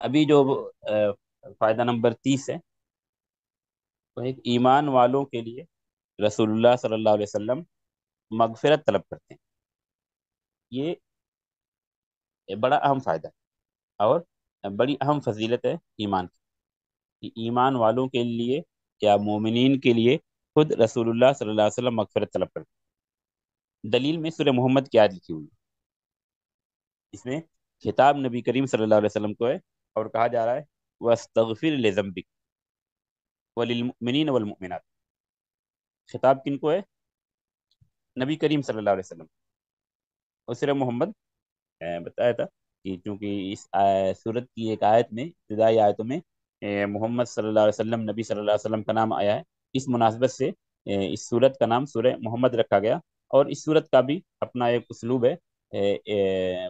ابھی جو فائدہ نمبر 30 ہے، وہ ایک ایمان والوں کے لیے رسول اللہ صلی اللہ علیہ وسلم مغفرت طلب کرتے ہیں۔ یہ بڑا اہم فائدہ ہے اور بڑی اہم فضیلت ہے ایمان کی، کہ ایمان والوں کے لیے یا مومنین کے لیے خود رسول اللہ صلی اللہ علیہ وسلم مغفرت طلب کرتے ہیں۔ دلیل میں سورہ محمد کی آیت لکھی ہوئی ہے، اس میں خطاب نبی کریم صلی اللہ علیہ وسلم کو ہے اور کہا جا رہا ہے وَاسْتَغْفِرْ لِذَنبِكَ وَلِلْمُؤْمِنِينَ وَالْمُؤْمِنَاتِ۔ خطاب کن کو ہے؟ نبی کریم صلی اللہ علیہ وسلم اور سورہ محمد بتایا تھا کہ چونکہ اس سورت کی ایک آیت میں، ابتدائی آیتوں میں محمد صلی اللہ علیہ وسلم، نبی صلی اللہ علیہ وسلم کا نام آیا ہے، اس مناسبت سے اس سورت کا نام سورہ محمد رکھا گیا۔ اور اس سورت کا بھی اپنا ایک اسلوب ہے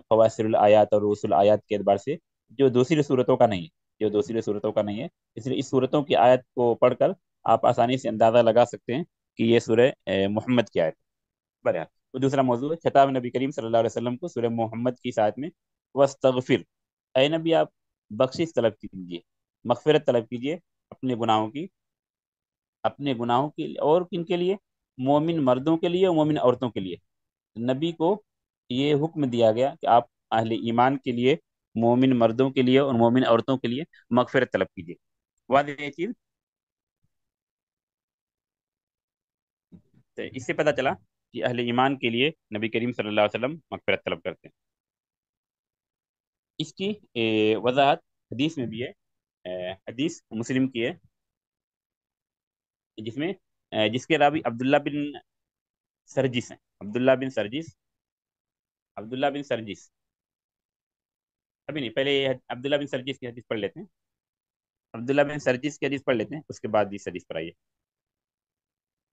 فواسر الآیات اور رؤوس الآیات کے اعتبار سے، جو دوسری صورتوں کا نہیں ہے، جو دوسری صورتوں کا نہیں ہے۔ اس لیے اس صورتوں کی آیت کو پڑھ کر آپ آسانی سے اندازہ لگا سکتے ہیں کہ یہ سورہ محمد کی آیت ہے۔ بہرحال وہ دوسرا موضوع ہے۔ خطاب نبی کریم صلی اللہ علیہ وسلم کو سورہ محمد کی ساتھ میں وَاسْتَغْفِرْ، اے نبی آپ بخشش طلب کیجیے، مغفرت طلب کیجیے اپنے گناہوں کی، اپنے گناہوں کے لیے، اور کن کے لیے؟ مومن مردوں کے لیے اور مومن عورتوں کے لیے۔ نبی کو یہ حکم دیا گیا کہ آپ اہل ایمان کے لیے، مومن مردوں کے لیے اور مومن عورتوں کے لیے مغفرت طلب کیجیے۔ واضح ہے یہ چیز؟ تو اس سے پتہ چلا کہ اہل ایمان کے لیے نبی کریم صلی اللہ علیہ وسلم مغفرت طلب کرتے ہیں۔ اس کی وضاحت حدیث میں بھی ہے، حدیث مسلم کی ہے، جس میں جس کے راوی عبداللہ بن سرجس ہیں، عبداللہ بن سرجس، عبداللہ بن سرجس، ابھی نہیں، پہلے عبداللہ بن سرجس کی حدیث پڑھ لیتے ہیں، عبداللہ بن سرجس کی حدیث پڑھ لیتے ہیں، اس کے بعد اس حدیث پر آئیے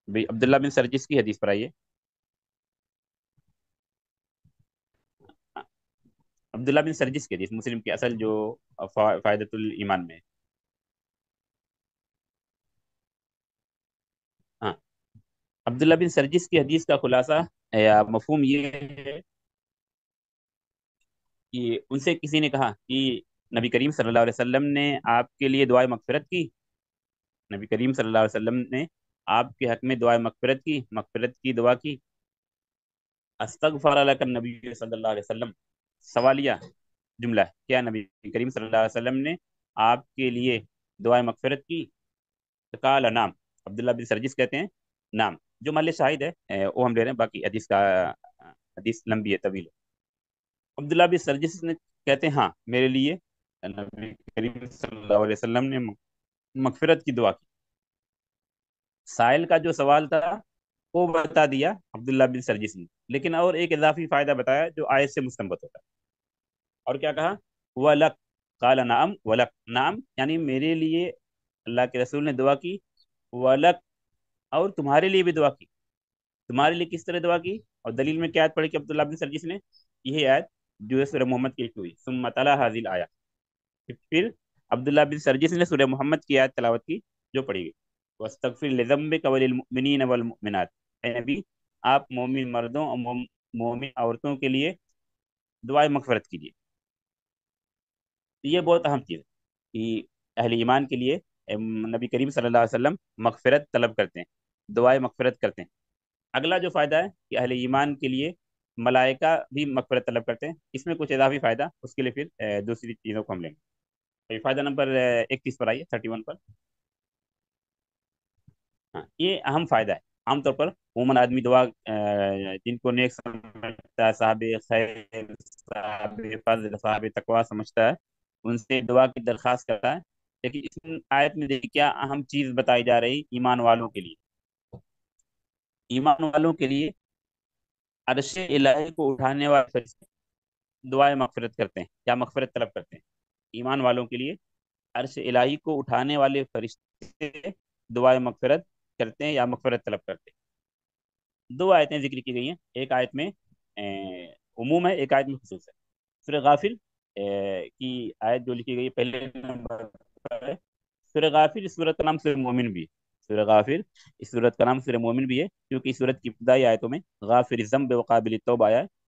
بھائی، عبداللہ بن سرجس کی حدیث پر آئیے۔ عبداللہ بن سرجس کی حدیث مسلم کی اصل جو فائدۃ الایمان میں ہے۔ ہاں، عبداللہ بن سرجس کی حدیث کا خلاصہ یا مفہوم یہ ہے کہ ان سے کسی نے کہا کہ نبی کریم صلی اللہ علیہ وسلم نے آپ کے لیے دعائے مغفرت کی، نبی کریم صلی اللہ علیہ وسلم نے آپ کے حق میں دعائے مغفرت کی، مغفرت کی دعا کی۔ استغفر لک النبی صلی اللہ علیہ وسلم، سوالیہ جملہ ہے، کیا نبی کریم صلی اللہ علیہ وسلم نے آپ کے لیے دعائے مغفرت کی؟ قال نعم، عبداللہ بن سرجس کہتے ہیں نعم، جو محل شاہد ہے وہ ہم لے رہے ہیں، باقی حدیث کا حدیث لمبی ہے، طویل ہے۔ عبداللہ بن سرجس نے کہتے ہیں ہاں، میرے لیے نبی کریم صلی اللہ علیہ وسلم نے مغفرت کی دعا کی۔ سائل کا جو سوال تھا وہ بتا دیا عبداللہ بن سرجس نے، لیکن اور ایک اضافی فائدہ بتایا جو آیت سے مستنبط ہوتا ہے۔ اور کیا کہا؟ وَلَكْ قَالَ نعم، وَلَكْ نعم یعنی میرے لیے اللہ کے رسول نے دعا کی، وَلَكْ اور تمہارے لیے بھی دعا کی۔ تمہارے لیے کس طرح دعا کی؟ اور دلیل میں کیا آیت پڑھی کہ عبداللہ بن سرجس نے؟ یہی آیت جو ہے سورہ محمد کی لکھی ہوئی، ثم تلا هذه الآیات، پھر عبداللہ بن سرجس نے سورہ محمد کی آیت تلاوت کی جو پڑھی گئی، وَاسْتَغْفِرْ لِذَنبِكَ وَلِلْمُؤْمِنِينَ وَالْمُؤْمِنَاتِ، اے نبی آپ مومن مردوں اور مومن عورتوں کے لیے دعائے مغفرت کیجیے۔ یہ بہت اہم چیز ہے کہ اہل ایمان کے لیے نبی کریم صلی اللہ علیہ وسلم مغفرت طلب کرتے ہیں، دعائے مغفرت کرتے ہیں۔ اگلا جو فائدہ ہے کہ اہل ایمان کے لیے ملائکہ بھی مغفرت طلب کرتے ہیں، اس میں کچھ اضافی فائدہ، اس کے لیے پھر دوسری چیزوں کو ہم لیں گے۔ فائدہ نمبر 31 پر آئیے، 31 پر۔ ہاں، یہ اہم فائدہ ہے۔ عام طور پر عموماً آدمی دعا جن کو نیک سمجھتا ہے، صاحب خیر، صاحب فضل، صاحب تقوی سمجھتا ہے، ان سے دعا کی درخواست کرتا ہے، لیکن اس آیت میں دیکھیے کیا اہم چیز بتائی جا رہی ایمان والوں کے لیے۔ ایمان والوں کے لیے عرش الہی کو اٹھانے والے فرشتے دعائیں مغفرت کرتے ہیں یا مغفرت طلب کرتے ہیں۔ ایمان والوں کے لیے عرش الہی کو اٹھانے والے فرشتے دعائیں مغفرت کرتے ہیں یا مغفرت طلب کرتے ہیں۔ دو آیتیں ذکر کی گئی ہیں، ایک آیت میں عموم ہے، ایک آیت میں خصوص ہے۔ سورہ غافر کی آیت جو لکھی گئی ہے پہلے نمبر پر ہے۔ سورہ غافر اس سورت کا نام سورہ مومن بھی ہے، سورہ غافر اس سورت کا نام سورہ مومن بھی ہے، کیونکہ اس سورت کی ابتدائی آیتوں میں غافر الذنب وقابل التوب آیا ہے،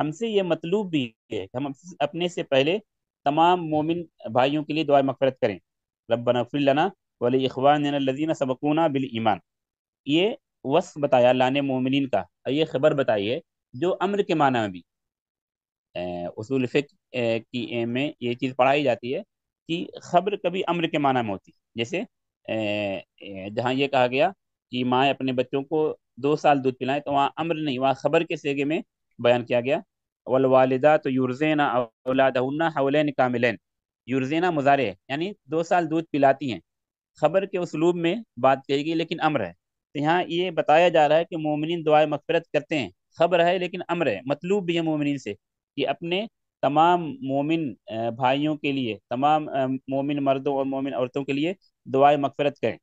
ہم سے یہ مطلوب بھی ہے کہ ہم اپنے سے پہلے تمام مومن بھائیوں کے لیے دعا مغفرت کریں. ربنا اغفر لنا ولاخواننا الذین سبقونا بالایمان. یہ وصف بتایا اللہ نے مومنین کا، یہ خبر بتائی ہے جو امر کے معنی میں بھی اصول فقہ میں یہ چیز پڑھائی جاتی ہے کہ خبر کبھی امر کے معنی میں ہوتی ہے. جیسے جہاں یہ کہا گیا کہ مائیں اپنے بچوں کو 2 سال دودھ پلائیں، تو وہاں امر نہیں، وہاں خبر کے صیغے میں بیان کیا گیا. والوالدات یرضعن اولادہن حولین کاملین. یرضعن مضارع ہے، یعنی 2 سال دودھ پلاتی ہیں. خبر کے اسلوب میں بات کہی گئی لیکن امر ہے. تو یہاں یہ بتایا جا رہا ہے کہ مومنین دعائے مغفرت کرتے ہیں، خبر ہے لیکن امر ہے، مطلوب بھی ہے مومنین سے کہ اپنے تمام مومن بھائیوں کے لیے، تمام مومن مردوں اور مومن عورتوں کے لیے دعائے مغفرت کریں.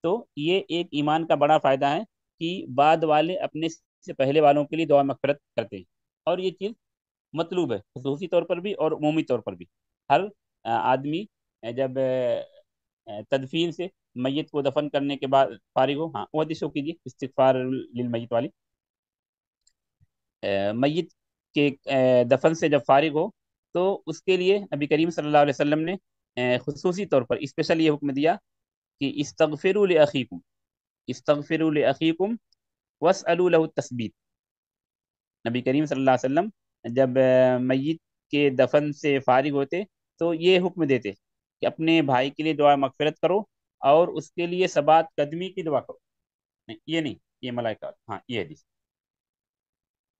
تو یہ ایک ایمان کا بڑا فائدہ ہے کہ بعد والے اپنے سے پہلے والوں کے لیے دعا مغفرت کرتے ہیں. اور یہ چیز مطلوب ہے خصوصی طور پر بھی اور عمومی طور پر بھی. ہر آدمی جب تدفین سے میت کو دفن کرنے کے بعد فارغ ہو، ہاں وہ حدیث شو کیجیے استغفار للمیت والی. میت کے دفن سے جب فارغ ہو تو اس کے لیے نبی کریم صلی اللہ علیہ وسلم نے خصوصی طور پر اسپیشل یہ حکم دیا کہ استغفروا لاخیکم، استغفروا لاخیکم واسألوا له التثبیت. نبی کریم صلی اللہ علیہ وسلم جب میت کے دفن سے فارغ ہوتے تو یہ حکم دیتے کہ اپنے بھائی کے لیے دعا مغفرت کرو اور اس کے لیے ثبات قدمی کی دعا کرو. نہیں یہ نہیں، یہ ملائکہ، ہاں یہ حدیث.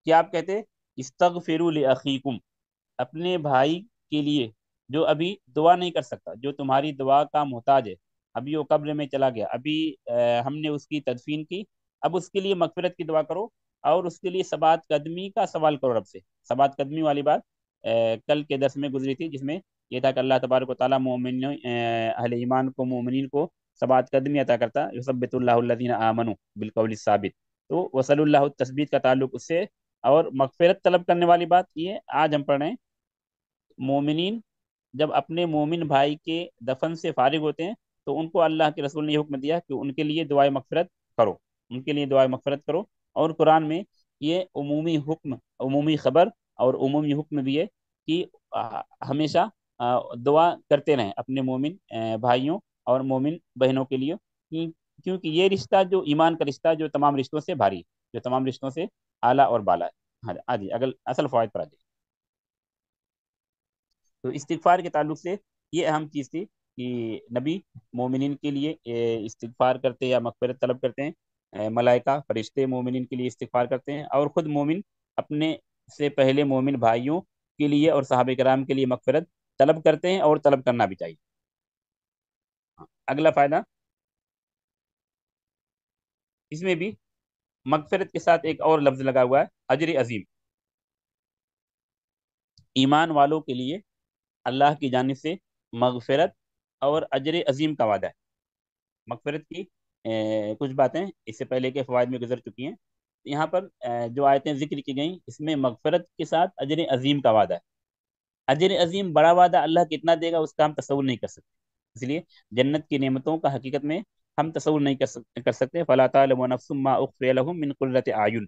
کیا آپ کہتے استغفروا لاخیکم، اپنے بھائی کے لیے جو ابھی دعا نہیں کر سکتا، جو تمہاری دعا کا محتاج ہے، ابھی وہ قبر میں چلا گیا، ابھی ہم نے اس کی تدفین کی، اب اس کے لیے مغفرت کی دعا کرو اور اس کے لیے ثبات قدمی کا سوال کرو رب سے. ثبات قدمی والی بات کل کے درس میں گزری تھی، جس میں یہ تھا کہ اللہ تبارک و تعالیٰ مومن اہل ایمان کو، مومنین کو ثبات قدمی عطا کرتا. یثبت اللہ الذین آمنوا بالقول الثابت. تو وصلی اللہ التثبیت کا تعلق اس سے. اور مغفرت طلب کرنے والی بات یہ آج ہم پڑھ رہے ہیں، مومنین جب اپنے مومن بھائی کے دفن سے فارغ ہوتے ہیں تو ان کو اللہ کے رسول نے یہ حکم دیا کہ ان کے لیے دعائے مغفرت کرو، ان کے لیے دعائے مغفرت کرو. اور قرآن میں یہ عمومی حکم، عمومی خبر اور عمومی حکم بھی ہے کہ ہمیشہ دعا کرتے رہیں اپنے مومن بھائیوں اور مومن بہنوں کے لیے، کیونکہ یہ رشتہ جو ایمان کا رشتہ جو تمام رشتوں سے بھاری، جو تمام رشتوں سے اعلیٰ اور بالا ہے. ہاں جی، اگر اصل فوائد پر آ جائے تو استغفار کے تعلق سے یہ اہم چیز تھی کہ نبی مومنین کے لیے استغفار کرتے یا مغفرت طلب کرتے ہیں. ملائکہ فرشتے مومنین کے لیے استغفار کرتے ہیں، اور خود مومن اپنے سے پہلے مومن بھائیوں کے لیے اور صحابہ کرام کے لیے مغفرت طلب کرتے ہیں، اور طلب کرنا بھی چاہیے. اگلا فائدہ، اس میں بھی مغفرت کے ساتھ ایک اور لفظ لگا ہوا ہے، اجر عظیم. ایمان والوں کے لیے اللہ کی جانب سے مغفرت اور اجر عظیم کا وعدہ ہے. مغفرت کی کچھ باتیں اس سے پہلے کے فوائد میں گزر چکی ہیں. یہاں پر جو آیتیں ذکر کی گئیں اس میں مغفرت کے ساتھ اجر عظیم کا وعدہ ہے. اجر عظیم بڑا وعدہ اللہ کتنا دے گا اس کا ہم تصور نہیں کر سکتے. اس لیے جنت کی نعمتوں کا حقیقت میں ہم تصور نہیں کر سکتے. فلا تعلم نفس ما اخفی لهم من قرۃ اعین.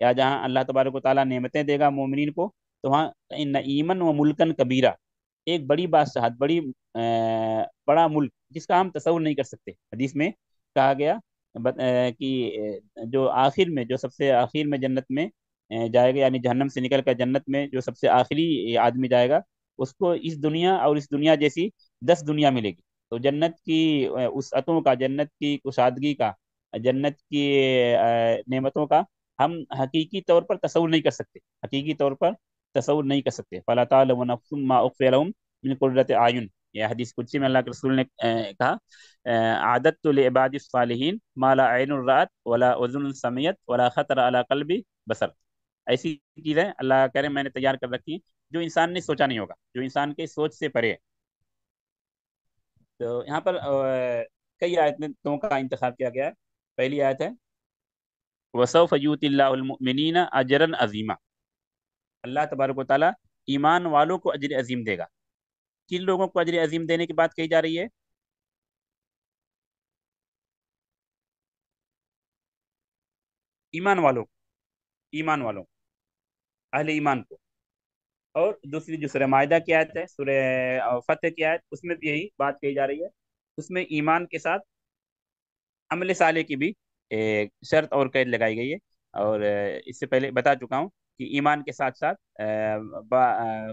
یا جہاں اللہ تبارک و تعالیٰ نعمتیں دے گا مومنین کو، تو وہاں نعیمن و ملکن کبیرہ، ایک بڑی بادشاہت، بڑا ملک جس کا ہم تصور نہیں کر سکتے. حدیث میں کہا گیا کہ جو آخر میں، جو سب سے آخر میں جنت میں جائے گا، یعنی جہنم سے نکل کر جنت میں جو سب سے آخری آدمی جائے گا، اس کو اس دنیا اور اس دنیا جیسی 10 دنیا ملے گی. تو جنت کی وسعتوں کا، جنت کی کشادگی کا، جنت کی نعمتوں کا ہم حقیقی طور پر تصور نہیں کر سکتے، حقیقی طور پر تصور نہیں کر سکتے. فلا تعلم نفس ما اخفی لهم من قرۃ اعین. یہ حدیث قدسی میں اللہ کے رسول نے کہا عادت لعباد الصالحین ما لا عین رات ولا اذن سمعت ولا خطر علی قلب بصر. ایسی چیزیں اللہ کہہ رہے ہیں میں نے تیار کر رکھی ہیں جو انسان نے سوچا نہیں ہوگا، جو انسان کے سوچ سے پرے ہے. تو یہاں پر کئی آیتوں کا انتخاب کیا گیا ہے. پہلی آیت ہے وسوف یؤتی اللہ المؤمنین اجرا عظیما. اللہ تبارک و تعالیٰ ایمان والوں کو اجر عظیم دے گا. کن لوگوں کو اجر عظیم دینے کی بات کہی جا رہی ہے؟ ایمان والوں، ایمان والوں. اہل ایمان کو۔ اور دوسری جو سورہ معاہدہ کی آیت ہے، سورہ فتح کی آیت، اس میں بھی یہی بات کہی جا رہی ہے۔ اس میں ایمان کے ساتھ عمل صالح کی بھی شرط اور قید لگائی گئی ہے، اور اس سے پہلے بتا چکا ہوں کہ ایمان کے ساتھ ساتھ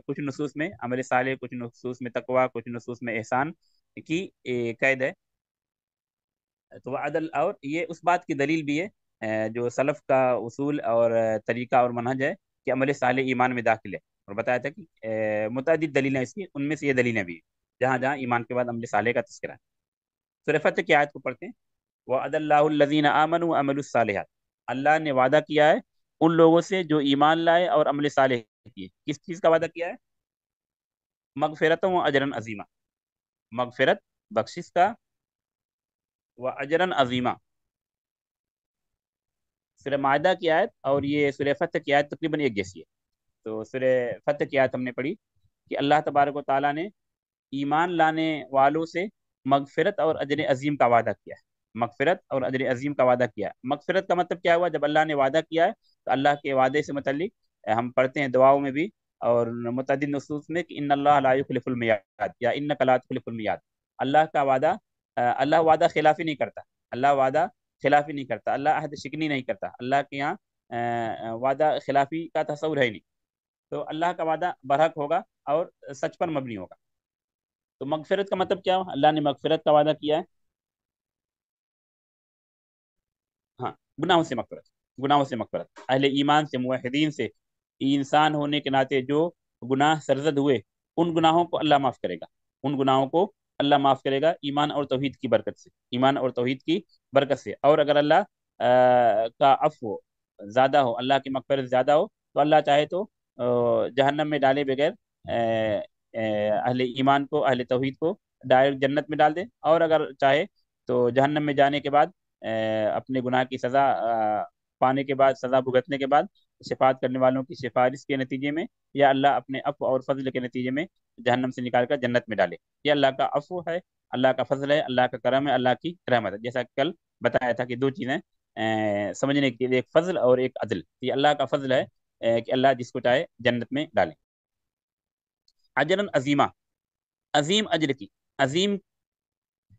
کچھ نصوص میں عمل صالح، کچھ نصوص میں تقوی، کچھ نصوص میں احسان کی قید ہے۔ تو وہ عدل، اور یہ اس بات کی دلیل بھی ہے جو سلف کا اصول اور طریقہ اور منہج ہے کہ عمل صالح ایمان میں داخل ہے، اور بتایا تھا کہ متعدد دلیلیں اس کی، ان میں سے یہ دلیلیں بھی ہیں جہاں جہاں ایمان کے بعد عمل صالح کا تذکرہ ہے۔ سورہ فتح کی آیت کو پڑھتے ہیں۔ وَعَدَ اللَّهُ الَّذِينَ آمَنُوا وَعَمِلُوا الصَّالِحَاتِ، اللہ نے وعدہ کیا ہے ان لوگوں سے جو ایمان لائے اور عمل صالح کیے۔ کس چیز کا وعدہ کیا ہے؟ مغفرت و اجرن عظیمہ، مغفرت بخشش کا، و اجرن عظیمہ۔ سورہ معاہدہ کی آیت اور یہ سورہ فتح کی آیت تقریباً ایک جیسی ہے۔ تو سورہ فتح کی آیت ہم نے پڑھی کہ اللہ تبارک و تعالیٰ نے ایمان لانے والوں سے مغفرت اور اجر عظیم کا وعدہ کیا ہے، مغفرت اور اجر عظیم کا وعدہ کیا ہے۔ مغفرت کا مطلب کیا ہوا؟ جب اللہ نے وعدہ کیا ہے تو اللہ کے وعدے سے متعلق ہم پڑھتے ہیں دعاؤں میں بھی اور متعدد نصوص میں کہ ان اللہ لا یخلف المیعاد یا انک لا تخلف المیعاد۔ اللہ کا وعدہ، اللہ وعدہ خلافی نہیں کرتا، اللہ وعدہ خلافی نہیں کرتا، اللہ عہد شکنی نہیں کرتا، اللہ کے یہاں وعدہ خلافی کا تصور ہے ہی نہیں۔ تو اللہ کا وعدہ برحق ہوگا اور سچ پر مبنی ہوگا۔ تو مغفرت کا مطلب کیا ہو؟ اللہ نے مغفرت کا وعدہ کیا ہے، ہاں، گناہوں سے مغفرت، گناہوں سے مغفرت، اہل ایمان سے، موحدین سے، انسان ہونے کے ناطے جو گناہ سرزد ہوئے ان گناہوں کو اللہ معاف کرے گا، ان گناہوں کو اللہ معاف کرے گا ایمان اور توحید کی برکت سے، ایمان اور توحید کی برکت سے۔ اور اگر اللہ کا عفو زیادہ ہو، اللہ کی مغفرت زیادہ ہو، تو اللہ چاہے تو جہنم میں ڈالے بغیر اہل ایمان کو، اہل توحید کو ڈائریکٹ جنت میں ڈال دے، اور اگر چاہے تو جہنم میں جانے کے بعد اپنے گناہ کی سزا پانے کے بعد، سزا بھگتنے کے بعد، شفاعت کرنے والوں کی سفارش کے نتیجے میں، یا اللہ اپنے عفو اور فضل کے نتیجے میں جہنم سے نکال کر جنت میں ڈالے۔ یہ اللہ کا عفو ہے، اللہ کا فضل ہے، اللہ کا کرم ہے، اللہ کی رحمت ہے۔ جیسا کہ کل بتایا تھا کہ دو چیزیں سمجھنے کے لیے، ایک فضل اور ایک عدل۔ یہ اللہ کا فضل ہے کہ اللہ جس کو چاہے جنت میں ڈالے۔ اجرن عظیمہ، عظیم اجر کی، عظیم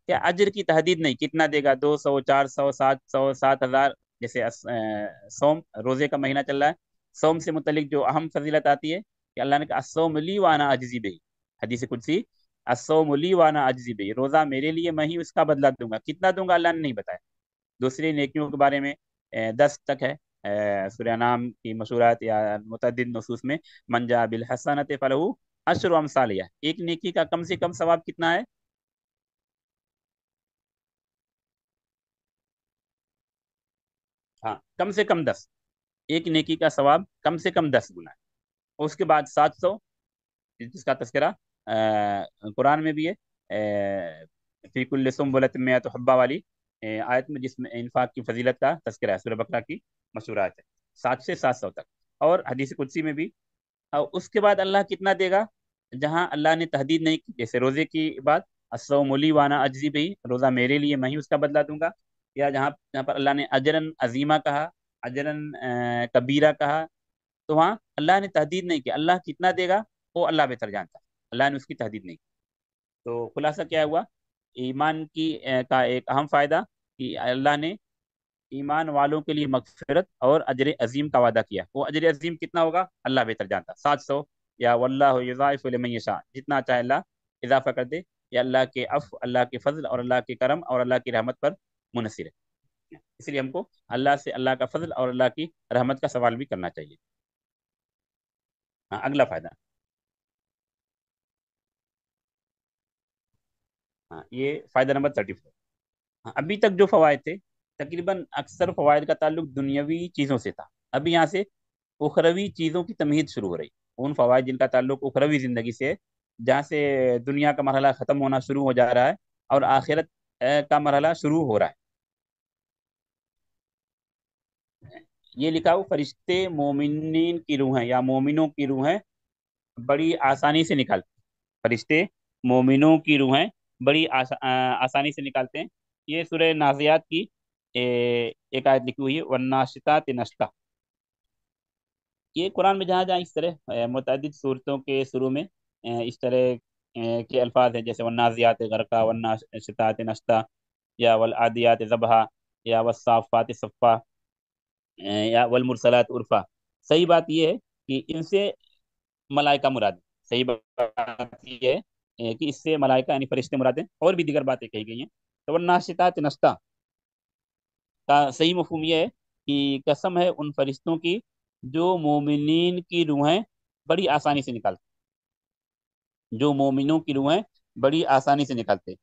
کیا اجر کی تحدید نہیں، کتنا دے گا، 200، 400، 700، 7,000۔ جیسے سوم، روزے کا مہینہ چل رہا ہے، سوم سے متعلق جو اہم فضیلت آتی ہے کہ اللہ نے کہا الصوم لی وانا اجزی بہ، حدیث قدسی، الصوم لی وانا اجزی بہ، روزہ میرے لیے، میں ہی اس کا بدلہ دوں گا۔ کتنا دوں گا اللہ نے نہیں بتایا۔ دوسری نیکیوں کے بارے میں 10 تک ہے، سورہ نام کی مشہورات یا متعدد نصوص میں من جاء بالحسنۃ فلہ عشر امثالها، ایک نیکی کا کم سے کم ثواب کتنا ہے؟ ہاں، کم سے کم 10، ایک نیکی کا ثواب کم سے کم 10 گنا ہے۔ اور اس کے بعد 700 جس کا تذکرہ قرآن میں بھی ہے، فی کل سنبلۃ مئۃ حبہ والی آیت میں، جس میں انفاق کی فضیلت کا تذکرہ ہے، سورہ بقرہ کی مشہور آیت ہے، 7 سے 700 تک۔ اور حدیث قدسی میں بھی۔ اور اس کے بعد اللہ کتنا دے گا جہاں اللہ نے تحدید نہیں کی، جیسے روزے کی بات، الصوم لی وانا اجزی بہ، روزہ میرے لیے، میں ہی اس کا بدلہ دوں گا، یا جہاں پر اللہ نے اجرن عظیمہ کہا، اجرن کبیرہ کہا، تو وہاں اللہ نے تحدید نہیں کی، اللہ کتنا دے گا وہ اللہ بہتر جانتا ہے، اللہ نے اس کی تحدید نہیں کی۔ تو خلاصہ کیا ہوا؟ ایمان کی کا ایک اہم فائدہ کہ اللہ نے ایمان والوں کے لیے مغفرت اور اجر عظیم کا وعدہ کیا۔ وہ اجر عظیم کتنا ہوگا اللہ بہتر جانتا، 700 یا واللہ یضاعف لمن یشاء، جتنا چاہے اللہ اضافہ کر دے۔ یہ اللہ کے عفو، اللہ کے فضل اور اللہ کے کرم اور اللہ کی رحمت پر منحصر ہے، اس لیے ہم کو اللہ سے اللہ کا فضل اور اللہ کی رحمت کا سوال بھی کرنا چاہیے۔ ہاں، اگلا فائدہ، ہاں، یہ فائدہ نمبر 34۔ ہاں، ابھی تک جو فوائد تھے تقریباً اکثر فوائد کا تعلق دنیاوی چیزوں سے تھا، ابھی یہاں سے اخروی چیزوں کی تمہید شروع ہو رہی، ان فوائد جن کا تعلق اخروی زندگی سے ہے، جہاں سے دنیا کا مرحلہ ختم ہونا شروع ہو جا رہا ہے اور آخرت کا مرحلہ شروع ہو رہا ہے۔ یہ لکھا ہو فرشتے مومنین کی روحیں یا مومنوں کی روحیں بڑی آسانی سے نکالتے، فرشتے مومنوں کی روحیں بڑی آسانی سے نکالتے ہیں۔ یہ سورہ نازیات کی ایک آیت لکھی ہوئی ہے، والناشطات نشطا، یہ قرآن میں جہاں جہاں اس طرح متعدد صورتوں کے شروع میں اس طرح کے الفاظ ہیں، جیسے والنازعات غرقا، والناشطات نشطا، یا والعادیات ضبحا، یا والصافات صفا، یا والمرسلات عرفا. صحیح بات یہ ہے کہ ان سے ملائکہ مراد ہے. صحیح بات یہ ہے کہ اس سے ملائکہ یعنی فرشتے مراد ہیں، اور بھی دیگر باتیں کہی گئی ہیں. تو والناشطات نشطا کا صحیح مفہوم یہ ہے کہ قسم ہے ان فرشتوں کی جو مومنین کی روحیں بڑی آسانی سے نکالتے، جو مومنوں کی روحیں بڑی آسانی سے نکالتے.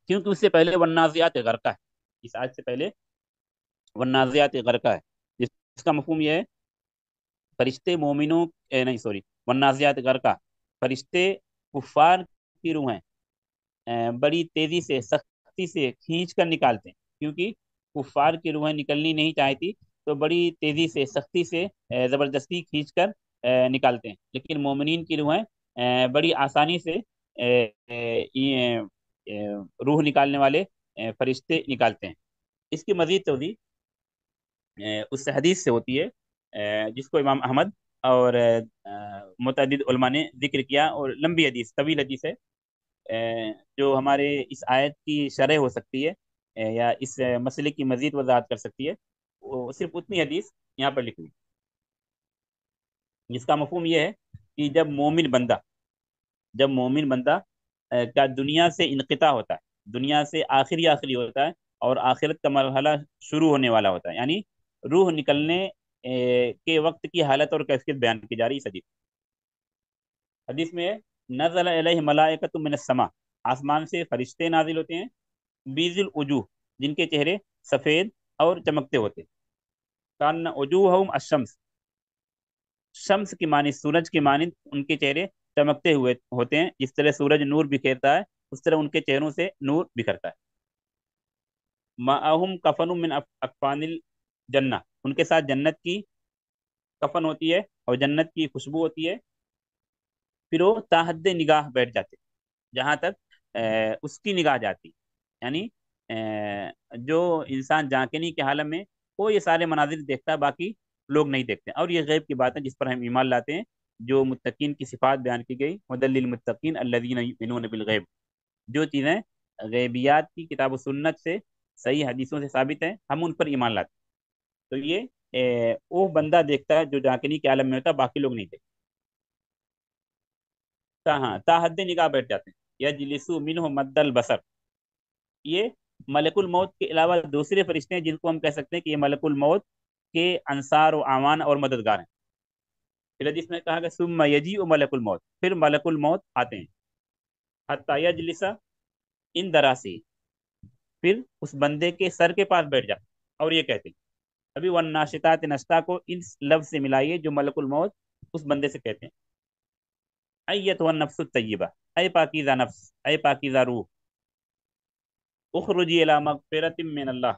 کیونکہ اس سے پہلے والنازعات غرقہ ہے، اس آیت سے پہلے والنازعات غرقہ ہے، جس کا مفہوم یہ ہے فرشتے مومنوں نہیں سوری والنازعات غرقہ، فرشتے کفار کی روحیں بڑی تیزی سے سختی سے کھینچ کر نکالتے ہیں. کیونکہ کفار کی روحیں نکلنی نہیں چاہتی تو بڑی تیزی سے سختی سے زبردستی کھینچ کر نکالتے ہیں، لیکن مومنین کی روحیں بڑی آسانی سے یہ روح نکالنے والے فرشتے نکالتے ہیں. اس کی مزید توضیح اس حدیث سے ہوتی ہے جس کو امام احمد اور متعدد علماء نے ذکر کیا، اور لمبی حدیث طویل حدیث ہے جو ہمارے اس آیت کی شرح ہو سکتی ہے یا اس مسئلے کی مزید وضاحت کر سکتی ہے. وہ صرف اتنی حدیث یہاں پر لکھی، جس کا مفہوم یہ ہے کہ جب مومن بندہ کا دنیا سے انقطاع ہوتا ہے، دنیا سے آخری ہوتا ہے، اور آخرت کا مرحلہ شروع ہونے والا ہوتا ہے، یعنی روح نکلنے کے وقت کی حالت اور کیفیت بیان کی جا رہی ہے. حدیث میں ہے نزل علیہ ملائکۃ من السماء، آسمان سے فرشتے نازل ہوتے ہیں، بیض الوجوہ، جن کے چہرے سفید اور چمکتے ہوتے، کان وجوہہم الشمس، شمس کی مانند، سورج کی مانند ان کے چہرے چمکتے ہوئے ہوتے ہیں. جس طرح سورج نور بکھیرتا ہے اس طرح ان کے چہروں سے نور بکھرتا ہے. معہم کفن من اکفان الجنہ، ان کے ساتھ جنت کی کفن ہوتی ہے اور جنت کی خوشبو ہوتی ہے. پھر وہ تاحد نگاہ بیٹھ جاتے جہاں تک اس کی نگاہ جاتی، یعنی جو انسان جانکنی کے حالت میں وہ یہ سارے مناظر دیکھتا ہے، باقی لوگ نہیں دیکھتے. اور یہ غیب کی بات ہے جس پر ہم ایمان لاتے ہیں، جو متقین کی صفات بیان کی گئی، مدل للمتقین الذین یؤمنون بالغیب، جو چیزیں غیبیات کی کتاب و سنت سے صحیح حدیثوں سے ثابت ہیں ہم ان پر ایمان لاتے ہیں. تو یہ وہ بندہ دیکھتا ہے جو جانکنی کے عالم میں ہوتا ہے، باقی لوگ نہیں دیکھتے. ہاں تاحد نگاہ بیٹھ جاتے ہیں. یجلسو منہ مد البصر، یہ ملک الموت کے علاوہ دوسرے فرشتے ہیں جن کو ہم کہہ سکتے ہیں کہ یہ ملک الموت کے انصار و اعوان اور مددگار ہیں. پھر حدیث میں کہا کہ ثم یجیء ملک الموت، پھر ملک الموت آتے ہیں، حتی یجلس ان دراسی، پھر اس بندے کے سر کے پاس بیٹھ جاتے اور یہ کہتے ہیں. ابھی والناشطات نشطا کو اس لفظ سے ملائیے جو ملک الموت اس بندے سے کہتے ہیں. ایتها النفس الطیبہ، اے پاکیزہ نفس، اے پاکیزہ روح، اخرجی الی مغفرت من اللہ،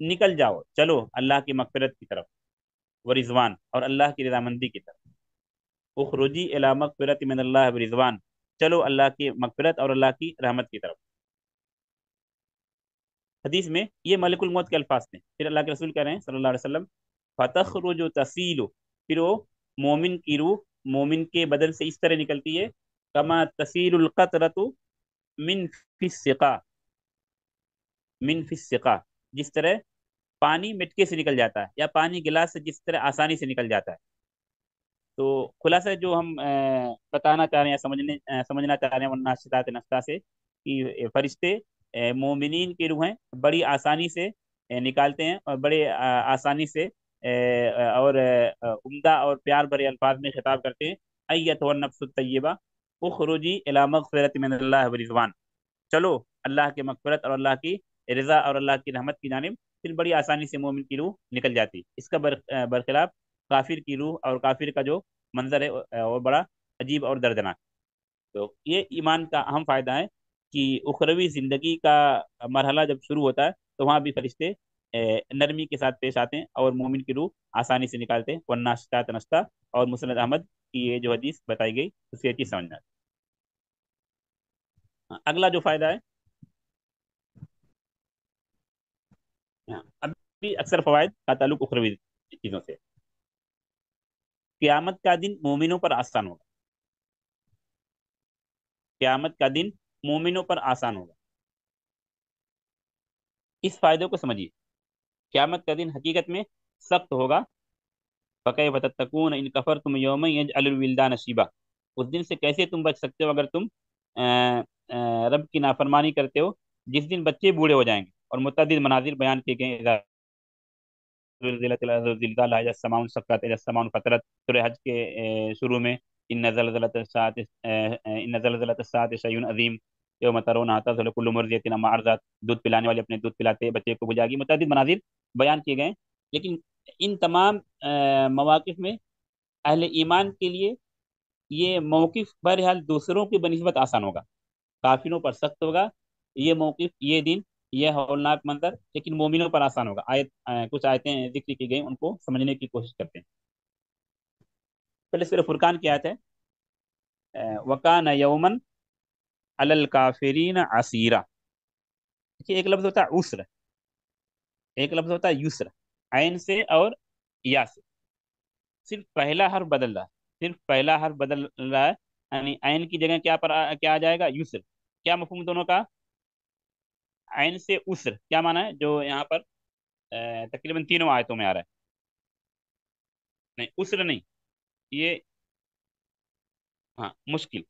نکل جاؤ، چلو اللہ کی مغفرت کی طرف، ورضوان، اور اللہ کی رضامندی کی طرف. اخرجی الی مغفرت من اللہ ورضوان، چلو اللہ کی مغفرت اور اللہ کی رحمت کی طرف. حدیث میں یہ ملک الموت کے الفاظ تھے. پھر اللہ کے رسول کہہ رہے ہیں صلی اللہ علیہ وسلم فتخرج تسیل، پھر وہ مومن کی روح مومن کے بدن سے اس طرح نکلتی ہے کما تسیل القطرۃ من فی السقا، من فی السقا، جس طرح پانی مٹکے سے نکل جاتا ہے یا پانی گلاس سے جس طرح آسانی سے نکل جاتا ہے. تو خلاصہ جو ہم بتانا چاہ رہے ہیں، سمجھنا چاہ رہے ہیں والناشطات نشطا سے، کہ فرشتے مومنین کی روحیں بڑی آسانی سے نکالتے ہیں، اور بڑے آسانی سے اور عمدہ اور پیار بھرے الفاظ میں خطاب کرتے ہیں. ایتها النفس الطیبہ اخرجی الی مغفرت من اللہ ورضوان، چلو اللہ کے مغفرت اور اللہ کی رضا اور اللہ کی رحمت کی جانب. پھر بڑی آسانی سے مومن کی روح نکل جاتی. اس کا برخلاف کافر کی روح اور کافر کا جو منظر ہے وہ بڑا عجیب اور دردناک. تو یہ ایمان کا اہم فائدہ ہے کہ اخروی زندگی کا مرحلہ جب شروع ہوتا ہے تو وہاں بھی فرشتے نرمی کے ساتھ پیش آتے ہیں اور مومن کی روح آسانی سے نکالتے ہیں. والناشطات نشطا اور مسند احمد کی یہ جو حدیث بتائی گئی اس سے یہ چیز سمجھنا ہے. اگلا جو فائدہ ہے، ابھی اکثر فوائد کا تعلق اخروی چیزوں سے. قیامت کا دن مومنوں پر آسان ہوگا، قیامت کا دن مومنوں پر آسان ہوگا۔ اس فائدے کو سمجھیے، قیامت کا دن حقیقت میں سخت ہوگا۔ فَكَيْفَ تَتَّقُونَ إِن كَفَرْتُمْ يَوْمًا يَجْعَلُ الْوِلْدَانَ شِيبًا۔ اس دن سے کیسے تم بچ سکتے ہو اگر تم رب کی نافرمانی کرتے ہو، جس دن بچے بوڑھے ہو جائیں گے۔ اور متعدد مناظر بیان کیے گئے، اذا زلزلت الارض زلزالها، اذا السماء انشقت، اذا السماء انفطرت، سورہ حج کے شروع میں ان زلزلۃ الساعۃ ان زلزلۃ الساعۃ شیء عظیم یوم ترونها تذهل كل مرضعة عما ارضعت، دودھ پلانے والے اپنے دودھ پلاتے بچے کو بجا گی، متعدد مناظر بیان کیے گئے ہیں۔ لیکن ان تمام مواقف میں اہل ایمان کے لیے یہ موقف بہرحال دوسروں کی بنسبت آسان ہوگا، کافروں پر سخت ہوگا یہ موقف، یہ دن، یہ ہولناک منظر، لیکن مومنوں پر آسان ہوگا۔ کچھ آیتیں ذکر کی گئی، ان کو سمجھنے کی کوشش کرتے ہیں۔ پہلے سورہ فرقان کی آیت ہے وَكَانَ يَوْمًا عَلَى الْكَافِرِينَ عَسِيرًا۔ ایک لفظ ہوتا ہے عسر، ایک لفظ ہوتا ہے یسر، عین سے اور یا سے، صرف پہلا حرف بدل رہا ہے، صرف پہلا حرف بدل رہا ہے، یعنی عین کی جگہ کیا آ جائے گا؟ یسر۔ کیا مفہوم دونوں کا؟ عین سے اسر کیا معنی ہے جو یہاں پر تقریباً تینوں آیتوں میں آ رہا ہے؟ نہیں، اسر نہیں، یہ ہاں مشکل،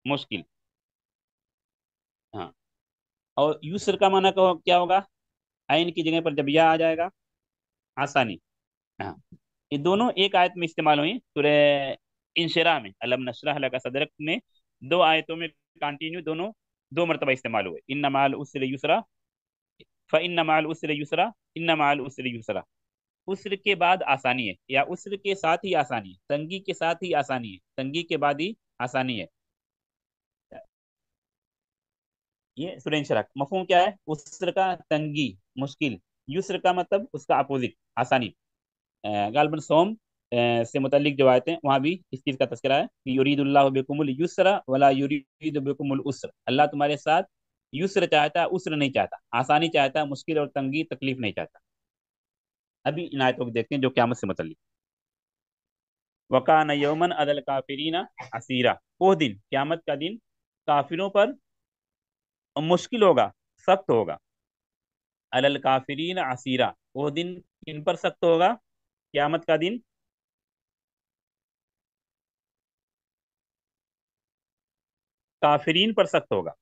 مشکل، ہاں۔ اور یسر کا معنی کیا ہوگا؟ عین کی جگہ پر جب یا آ جائے گا، آسانی، ہاں۔ یہ دونوں ایک آیت میں استعمال ہوئی سورہ انشراح میں، الم نشرح لک صدرک میں، دو آیتوں میں کنٹینیو دونوں دو مرتبہ استعمال ہوئے، ان مع العسر یسرا، فإن مع العسر یسرا، ان مع العسر یسرا۔ عسر کے بعد آسانی ہے، یا عسر کے ساتھ ہی آسانی ہے، تنگی کے ساتھ ہی آسانی ہے، تنگی کے بعد ہی آسانی ہے۔ یہ سورہ انشراح مفہوم کیا ہے؟ عسر کا تنگی، مشکل، یسر کا مطلب اس کا اپوزٹ، آسانی۔ غالباً سوم سے متعلق جو آیتیں وہاں بھی اس چیز کا تذکرہ ہے کہ یرید اللہ بکم الیسر ولا یرید بکم العسر، اللہ تمہارے ساتھ یسر چاہتا ہے، عسر نہیں چاہتا، آسانی چاہتا ہے، مشکل اور تنگی تکلیف نہیں چاہتا۔ ابھی ان آیتوں کو دیکھتے ہیں جو قیامت سے متعلق۔ وَكَانَ يَوْمًا عَلَى الْكَافِرِينَ عَسِيرًا، وہ دن، قیامت کا دن کافروں پر مشکل ہوگا، سخت ہوگا۔ عَلَى الْكَافِرِينَ عَسِيرًا، وہ دن کن پر سخت ہوگا؟ قیامت کا دن کافرین پر سخت ہوگا،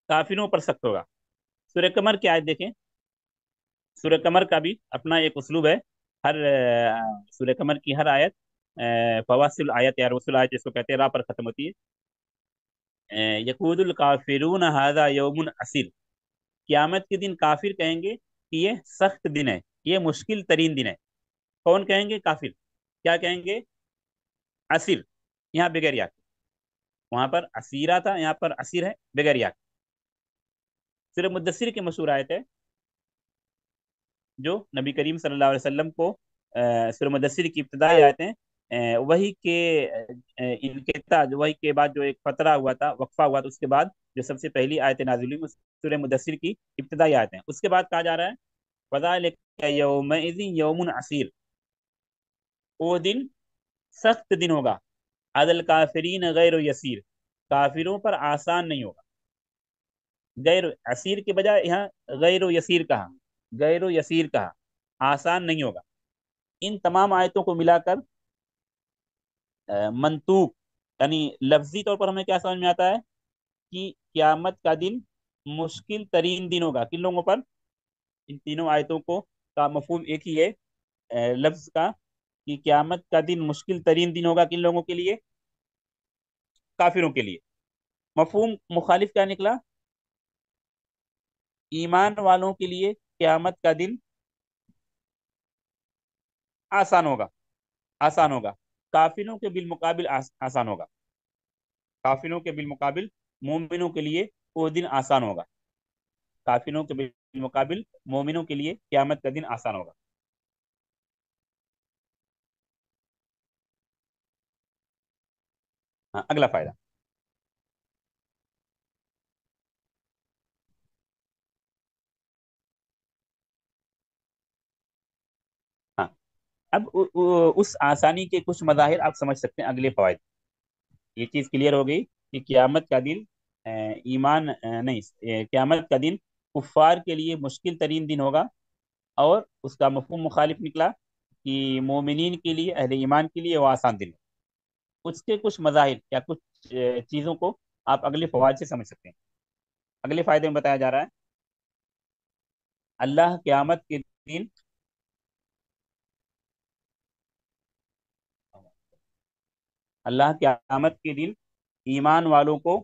کافروں پر سخت ہوگا۔ سورہ قمر کی آیت دیکھیں، سورہ قمر کا بھی اپنا ایک اسلوب ہے، ہر سورہ قمر کی ہر آیت فواصل آیت یا رسول آیت جس کو کہتے ہیں، راہ پر ختم ہوتی ہے۔ یقود الکافرون ھذا یوم عسیر، قیامت کے دن کافر کہیں گے کہ یہ سخت دن ہے، یہ مشکل ترین دن ہے۔ کون کہیں گے؟ کافر۔ کیا کہیں گے؟ عسیر، یہاں بغیر یا، وہاں پر اسیرہ تھا، یہاں پر اسیر ہے بغیر یا۔ سورہ مدثر کی مشہور آیت ہے جو نبی کریم صلی اللہ علیہ وسلم کو سورہ مدثر کی ابتدائی آیتیں وہی کے انقطاع، وہی کے بعد جو ایک فترہ ہوا تھا، وقفہ ہوا تھا، اس کے بعد جو سب سے پہلی آیت نازل ہوئی سورہ مدثر کی ابتدائی آیتیں، اس کے بعد کہا جا رہا ہے فَذَلِكَ يَوْمَئِذٍ يَوْمٌ عَسِيرٌ، وہ دن سخت دن ہوگا، عَلَى الْكَافِرِينَ غَيْرُ يَسِيرٌ، کافروں پر آسان نہیں ہوگا۔ غیر عسیر کے بجائے یہاں غیر و یسیر کہا، غیر و یسیر کہا، آسان نہیں ہوگا۔ ان تمام آیتوں کو ملا کر منطوق یعنی لفظی طور پر ہمیں کیا سمجھ میں آتا ہے کہ قیامت کا دن مشکل ترین دن ہوگا کن لوگوں پر؟ ان تینوں آیتوں کو کا مفہوم ایک ہی ہے لفظ کا، کہ قیامت کا دن مشکل ترین دن ہوگا کن لوگوں کے لیے؟ کافروں کے لیے۔ مفہوم مخالف کیا نکلا؟ ایمان والوں کے لیے قیامت کا دن آسان ہوگا، آسان ہوگا، کافروں کے بالمقابل آسان ہوگا، کافروں کے بالمقابل مومنوں کے لیے وہ دن آسان ہوگا، کافروں کے بالمقابل مومنوں کے لیے قیامت کا دن آسان ہوگا۔ ہاں، اگلا فائدہ، ہاں اب اس آسانی کے کچھ مظاہر آپ سمجھ سکتے ہیں اگلے فوائد. یہ چیز کلیئر ہو گئی کہ قیامت کا دن ایمان نہیں قیامت کا دن کفار کے لیے مشکل ترین دن ہوگا، اور اس کا مفہوم مخالف نکلا کہ مومنین کے لیے، اہل ایمان کے لیے وہ آسان دن ہے. اس کے کچھ مظاہر یا کچھ چیزوں کو آپ اگلے فوائد سے سمجھ سکتے ہیں. اگلے فائدے میں بتایا جا رہا ہے اللہ قیامت کے دن اللہ قیامت کے دن ایمان والوں کو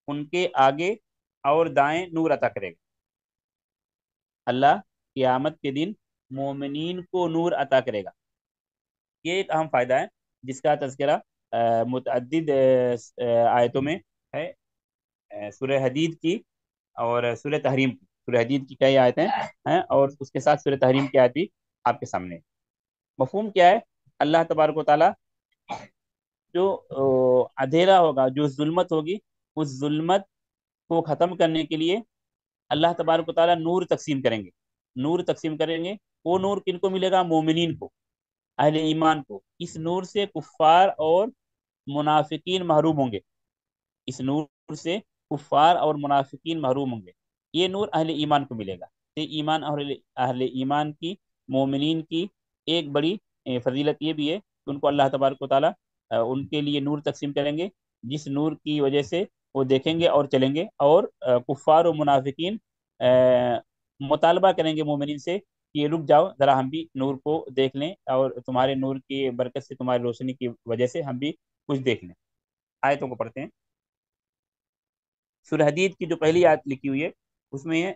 ان کے آگے اور دائیں نور عطا کرے گا. اللہ قیامت کے دن مومنین کو نور عطا کرے گا. یہ ایک اہم فائدہ ہے جس کا تذکرہ متعدد آیتوں میں ہے. سورہ حدید کی اور سورہ تحریم کی. سورہ حدید کی کئی آیتیں ہیں اور اس کے ساتھ سورہ تحریم کی آیت بھی آپ کے سامنے ہے. مفہوم کیا ہے؟ اللہ تبارک و تعالیٰ جو اندھیرا ہوگا، جو ظلمت ہوگی، اس ظلمت کو ختم کرنے کے لیے اللہ تبارک و تعالیٰ نور تقسیم کریں گے. نور تقسیم کریں گے. وہ نور کن کو ملے گا؟ مومنین کو، اہل ایمان کو. اس نور سے کفار اور منافقین محروم ہوں گے. اس نور سے کفار اور منافقین محروم ہوں گے. یہ نور اہل ایمان کو ملے گا. ایمان اور اہل ایمان کی، مومنین کی ایک بڑی فضیلت یہ بھی ہے کہ ان کو اللہ تبارک و تعالیٰ ان کے لیے نور تقسیم کریں گے، جس نور کی وجہ سے وہ دیکھیں گے اور چلیں گے. اور کفار و منافقین مطالبہ کریں گے مومنین سے کہ یہ رک جاؤ ذرا، ہم بھی نور کو دیکھ لیں، اور تمہارے نور کی برکت سے، تمہاری روشنی کی وجہ سے ہم بھی کچھ دیکھ لیں. آیتوں کو پڑھتے ہیں. سورہ حدید کی جو پہلی آیت لکھی ہوئی ہے اس میں یہ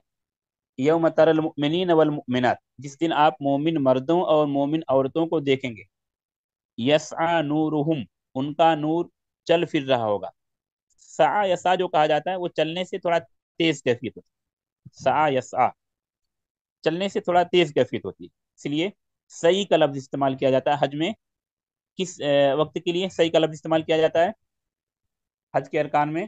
یوم تر المؤمنین والمؤمنات، جس دن آپ مومن مردوں اور مومن عورتوں کو دیکھیں گے. یسعى نورہم، ان کا نور چل پھر رہا ہوگا. سعى یسعى جو کہا جاتا ہے وہ چلنے سے تھوڑا تیز کیفیت ہوتی ہے. سعى یسعى چلنے سے تھوڑا تیز کیفیت ہوتی ہے. اس لیے صحیح کا لفظ استعمال کیا جاتا ہے حج میں. کس وقت کے لیے صحیح کا لفظ استعمال کیا جاتا ہے حج کے ارکان میں؟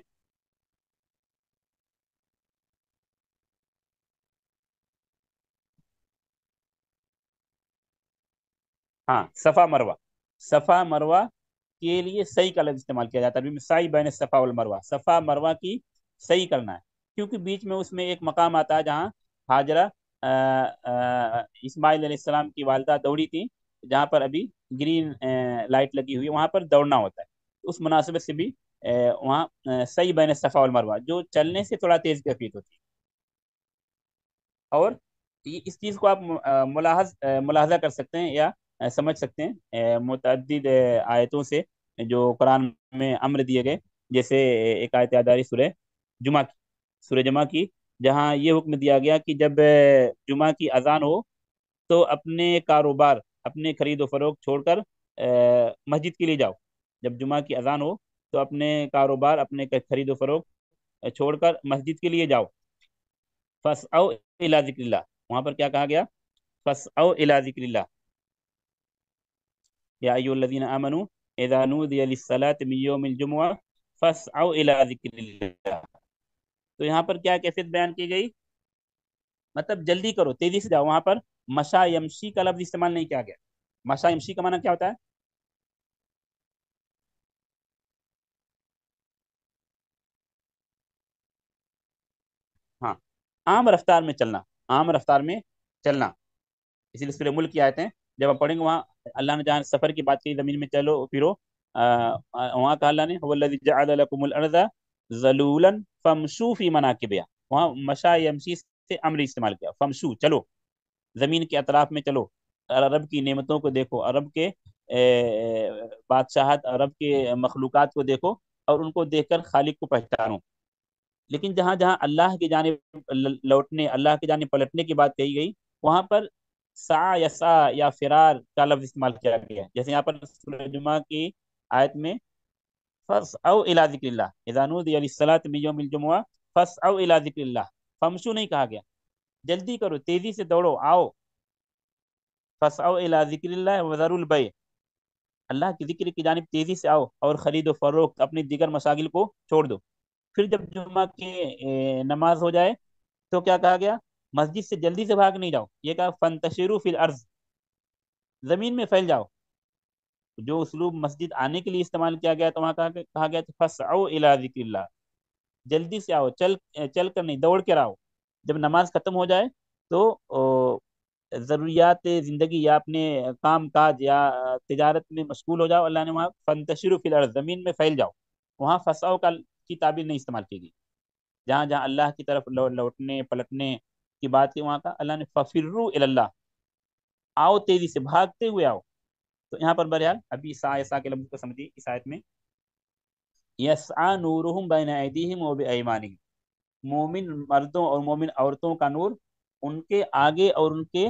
ہاں، صفا مروہ. صفا مروہ کے لیے صحیح کا لفظ استعمال کیا جاتا ہے. سعی بین صفا والمروہ، صفا مروہ کی صحیح کرنا ہے. کیونکہ بیچ میں اس میں ایک مقام آتا ہے جہاں ہاجرہ اسماعیل علیہ السلام کی والدہ دوڑی تھی، جہاں پر ابھی گرین لائٹ لگی ہوئی ہے، وہاں پر دوڑنا ہوتا ہے. اس مناسبت سے بھی وہاں صحیح بین صفا والمروہ جو چلنے سے تھوڑا تیز کیفیت ہوتی ہے. اور اس چیز کو آپ ملاحظہ کر سکتے ہیں یا سمجھ سکتے ہیں متعدد آیتوں سے جو قرآن میں امر دیے گئے. جیسے ایک آیت یاد آ رہی جمعہ کی، سورہ جمعہ کی، جہاں یہ حکم دیا گیا کہ جب جمعہ کی اذان ہو تو اپنے کاروبار، اپنے خرید و فروخت چھوڑ کر مسجد کے لیے جاؤ. جب جمعہ کی اذان ہو تو اپنے کاروبار، اپنے خرید و فروخت چھوڑ کر مسجد کے لیے جاؤ. فَاسْعَوْا إِلَىٰ ذِكْرِ اللَّهِ، وہاں پر کیا کہا گیا؟ فَاسْعَوْا إِلَىٰ ذِكْرِ اللَّهِ يَا أَيُّهَا الَّذِينَ آمَنُوا إِذَا نُودِيَ لِلصَّلَاةِ مِن يَوْمِ الْجُمُعَةِ فَاسْعَوْا إِلَىٰ ذِكْرِ اللَّهِ. تو یہاں پر کیا کیفیت بیان کی گئی؟ مطلب جلدی کرو، تیزی سے جاؤ. وہاں پر مشا یمشی کا لفظ استعمال نہیں کیا گیا. مشا یمشی کا معنی کیا ہوتا ہے؟ ہاں، عام رفتار میں چلنا، عام رفتار میں چلنا. اسی لیے سورہ ملک کی آیتیں جب آپ پڑھیں گے، وہاں اللہ نے جہاں سفر کی بات کی، زمین میں چلو پھرو، وہاں کہا اللہ نے هو الذی جعل لكم الارض ذلولا فامشوا فی مناکبها. وہاں مشا یمشی سے امر استعمال کیا. فمشو، چلو، زمین کے اطراف میں چلو، عرب کی نعمتوں کو دیکھو، عرب کے بادشاہت، عرب کے مخلوقات کو دیکھو، اور ان کو دیکھ کر خالق کو پہچانو. لیکن جہاں جہاں اللہ کی جانب لوٹنے، اللہ کی جانب پلٹنے کی بات کہی گئی، وہاں پر سعا یا سا یا فرار کا لفظ استعمال کیا گیا ہے. جیسے یہاں پر سورہ جمعہ کی آیت میں فَاسْعَوْا إِلَىٰ ذِكْرِ اللَّهِ إِذَا نُودِيَ لِلصَّلَاةِ مِن يَوْمِ الْجُمُعَةِ فَاسْعَوْا إِلَىٰ ذِكْرِ اللَّهِ. فَامْشُوا نہیں کہا گیا، جلدی کرو، تیزی سے دوڑو، آؤ. فَاسْعَوْا إِلَىٰ ذِكْرِ اللَّهِ وَذَرُوا الْبَيْعَ، اللہ کی ذکر کی جانب تیزی سے آؤ اور خرید و فروخت، اپنی دیگر مشاغل کو چھوڑ دو. پھر جب جمعہ کی نماز ہو جائے تو کیا کہا گیا؟ مسجد سے جلدی سے بھاگ نہیں جاؤ. یہ کہا فَانْتَشِرُوا فِي الْأَرْضِ، زمین میں پھیل جاؤ. جو اسلوب مسجد آنے کے لیے استعمال کیا گیا تو وہاں کہا گیا فَاسْعَوْا إِلَىٰ ذِكْرِ اللَّهِ، جلدی سے آؤ، چل کر نہیں، دوڑ کر آؤ. جب نماز ختم ہو جائے تو ضروریات زندگی یا اپنے کام کاج یا تجارت میں مشغول ہو جاؤ. اللہ نے وہاں فَانْتَشِرُوا فِي الْأَرْضِ، زمین میں پھیل جاؤ. وہاں فساؤ کی تعبیر نہیں استعمال کی گئی. جہاں جہاں اللہ کی طرف لوٹنے پلٹنے کی بات کی وہاں کا اللہ نے فَفِرُّوا إِلَى اللَّهِ، آؤ تیزی سے، بھاگتے ہوئے آؤ. تو یہاں پر بہرحال ابھی سا کے لفظ کو سمجھیے. اس آیت میں یسعى نورهم بین ایدیہم و بایمانہم، مومن مردوں اور مومن عورتوں کا نور ان کے آگے اور ان کے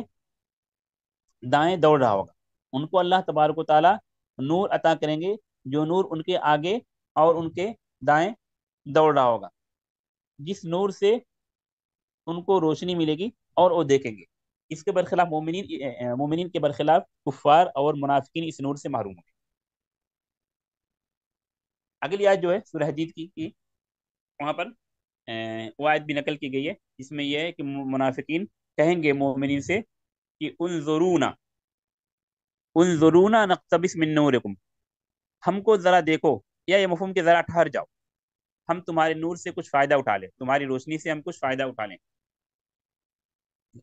دائیں دوڑ رہا ہوگا. ان کو اللہ تبارک و تعالی نور عطا کریں گے جو نور ان کے آگے اور ان کے دائیں دوڑ رہا ہوگا، جس نور سے ان کو روشنی ملے گی اور وہ دیکھیں گے. اس کے برخلاف مومنین کے برخلاف کفار اور منافقین اس نور سے محروم ہوں گے. اگلی آیت جو ہے سورہ حدید کی وہاں پر وہ آیت بھی نقل کی گئی ہے جس میں یہ ہے کہ منافقین کہیں گے مومنین سے کہ انظرونا نقتبس من نورکم، ہم کو ذرا دیکھو، یا یہ مفہوم کہ ذرا ٹھہر جاؤ، ہم تمہارے نور سے کچھ فائدہ اٹھا لیں، تمہاری روشنی سے ہم کچھ فائدہ اٹھا لیں.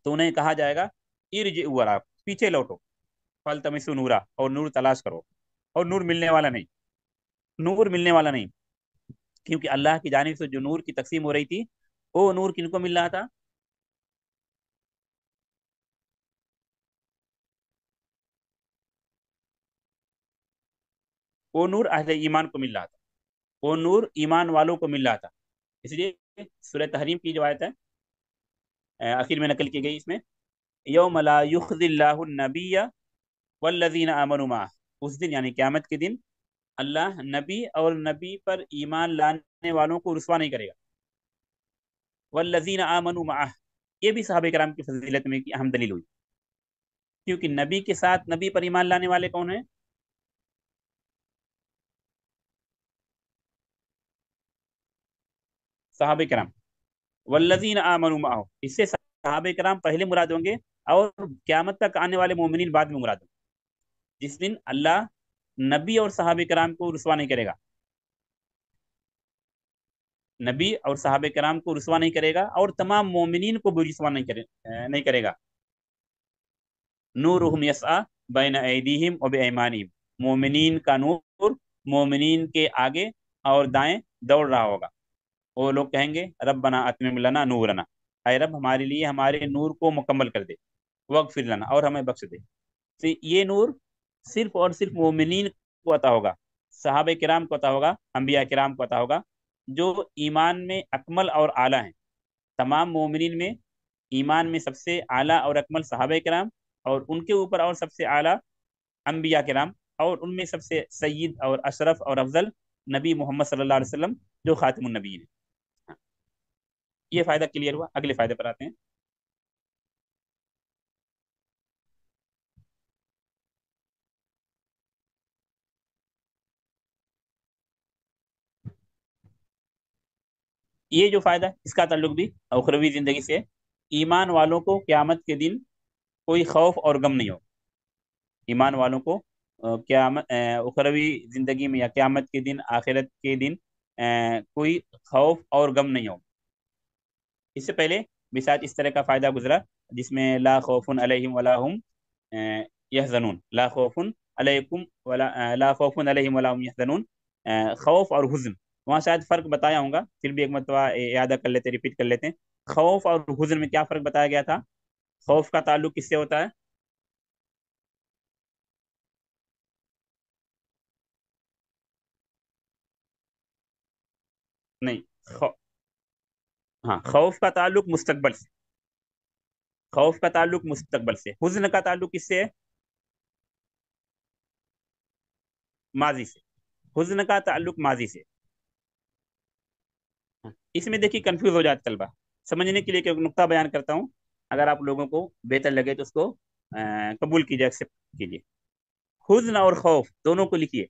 تو انہیں کہا جائے گا ارجعوا وراء، پیچھے لوٹو، فالتمسوا نورا، اور نور تلاش کرو. اور نور ملنے والا نہیں، نور ملنے والا نہیں، کیونکہ اللہ کی جانب سے جو نور کی تقسیم ہو رہی تھی وہ نور کن کو مل رہا تھا؟ وہ نور اہل ایمان کو مل رہا تھا، وہ نور ایمان والوں کو مل رہا تھا. اس لیے سورہ تحریم کی جو آیت ہے آخر میں نقل کی گئی، اس میں یوم لا یخزی اللہ النبی والذین آمنوا معہ، اس دن یعنی قیامت کے دن اللہ نبی اور نبی پر ایمان لانے والوں کو رسوا نہیں کرے گا. والذین آمنوا معہ، یہ بھی صحابہ کرام کی فضیلت میں کی اہم دلیل ہوئی، کیونکہ نبی کے ساتھ نبی پر ایمان لانے والے کون ہیں؟ صحابہ کرام. والذین آمنوا معہ، اس سے صحابہ کرام پہلے مراد ہوں گے اور قیامت تک آنے والے مومنین بعد میں مراد ہوں گے. جس دن اللہ نبی اور صحابہ کرام کو رسوا نہیں کرے گا، نبی اور صحابہ کرام کو رسوا نہیں کرے گا اور تمام مومنین کو بھی رسوا نہیں کرے گا. نورہم یسعی بین ایدیہم و بایمانہم، مومنین کا نور مومنین کے آگے اور دائیں دوڑ رہا ہوگا. وہ لوگ کہیں گے ربنا اتمم لنا نورنا، اے رب ہمارے لیے ہمارے نور کو مکمل کر دے، واغفر لنا، اور ہمیں بخش دے. تو یہ نور صرف اور صرف مومنین کو عطا ہوگا، صحابہ کرام کو عطا ہوگا، انبیاء کرام کو عطا ہوگا جو ایمان میں اکمل اور اعلیٰ ہیں. تمام مومنین میں ایمان میں سب سے اعلیٰ اور اکمل صحابہ کرام، اور ان کے اوپر اور سب سے اعلیٰ انبیاء کرام، اور ان میں سب سے سید اور اشرف اور افضل نبی محمد صلی اللہ علیہ وسلم جو خاتم النبیین ہیں. یہ فائدہ کلیئر ہوا. اگلے فائدے پر آتے ہیں. یہ جو فائدہ ہے اس کا تعلق بھی اخروی زندگی سے. ایمان والوں کو قیامت کے دن کوئی خوف اور غم نہیں ہو. ایمان والوں کو قیامت اخروی زندگی میں یا قیامت کے دن، آخرت کے دن کوئی خوف اور غم نہیں ہو. اس سے پہلے بسات اس طرح کا فائدہ گزرا جس میں لا خوف علیہم ولا هم یحزنون، لا خوف علیکم ولا لا خوف علیہم ولا هم یحزنون، خوف اور حزن. وہاں شاید فرق بتایا ہوں گا، پھر بھی ایک مرتبہ اعادہ کر لیتے، ریپیٹ کر لیتے ہیں. خوف اور حزن میں کیا فرق بتایا گیا تھا؟ خوف کا تعلق کس سے ہوتا ہے؟ نہیں، خو... ہاں، خوف کا تعلق مستقبل سے، خوف کا تعلق مستقبل سے. حزن کا تعلق کس سے ہے؟ ماضی سے. حزن کا تعلق ماضی سے. اس میں دیکھیے کنفیوز ہو جاتا طلبہ. سمجھنے کے لیے ایک نقطہ بیان کرتا ہوں، اگر آپ لوگوں کو بہتر لگے تو اس کو قبول کیجیے، ایکسیپٹ کیجیے. حزن اور خوف دونوں کو لکھیے.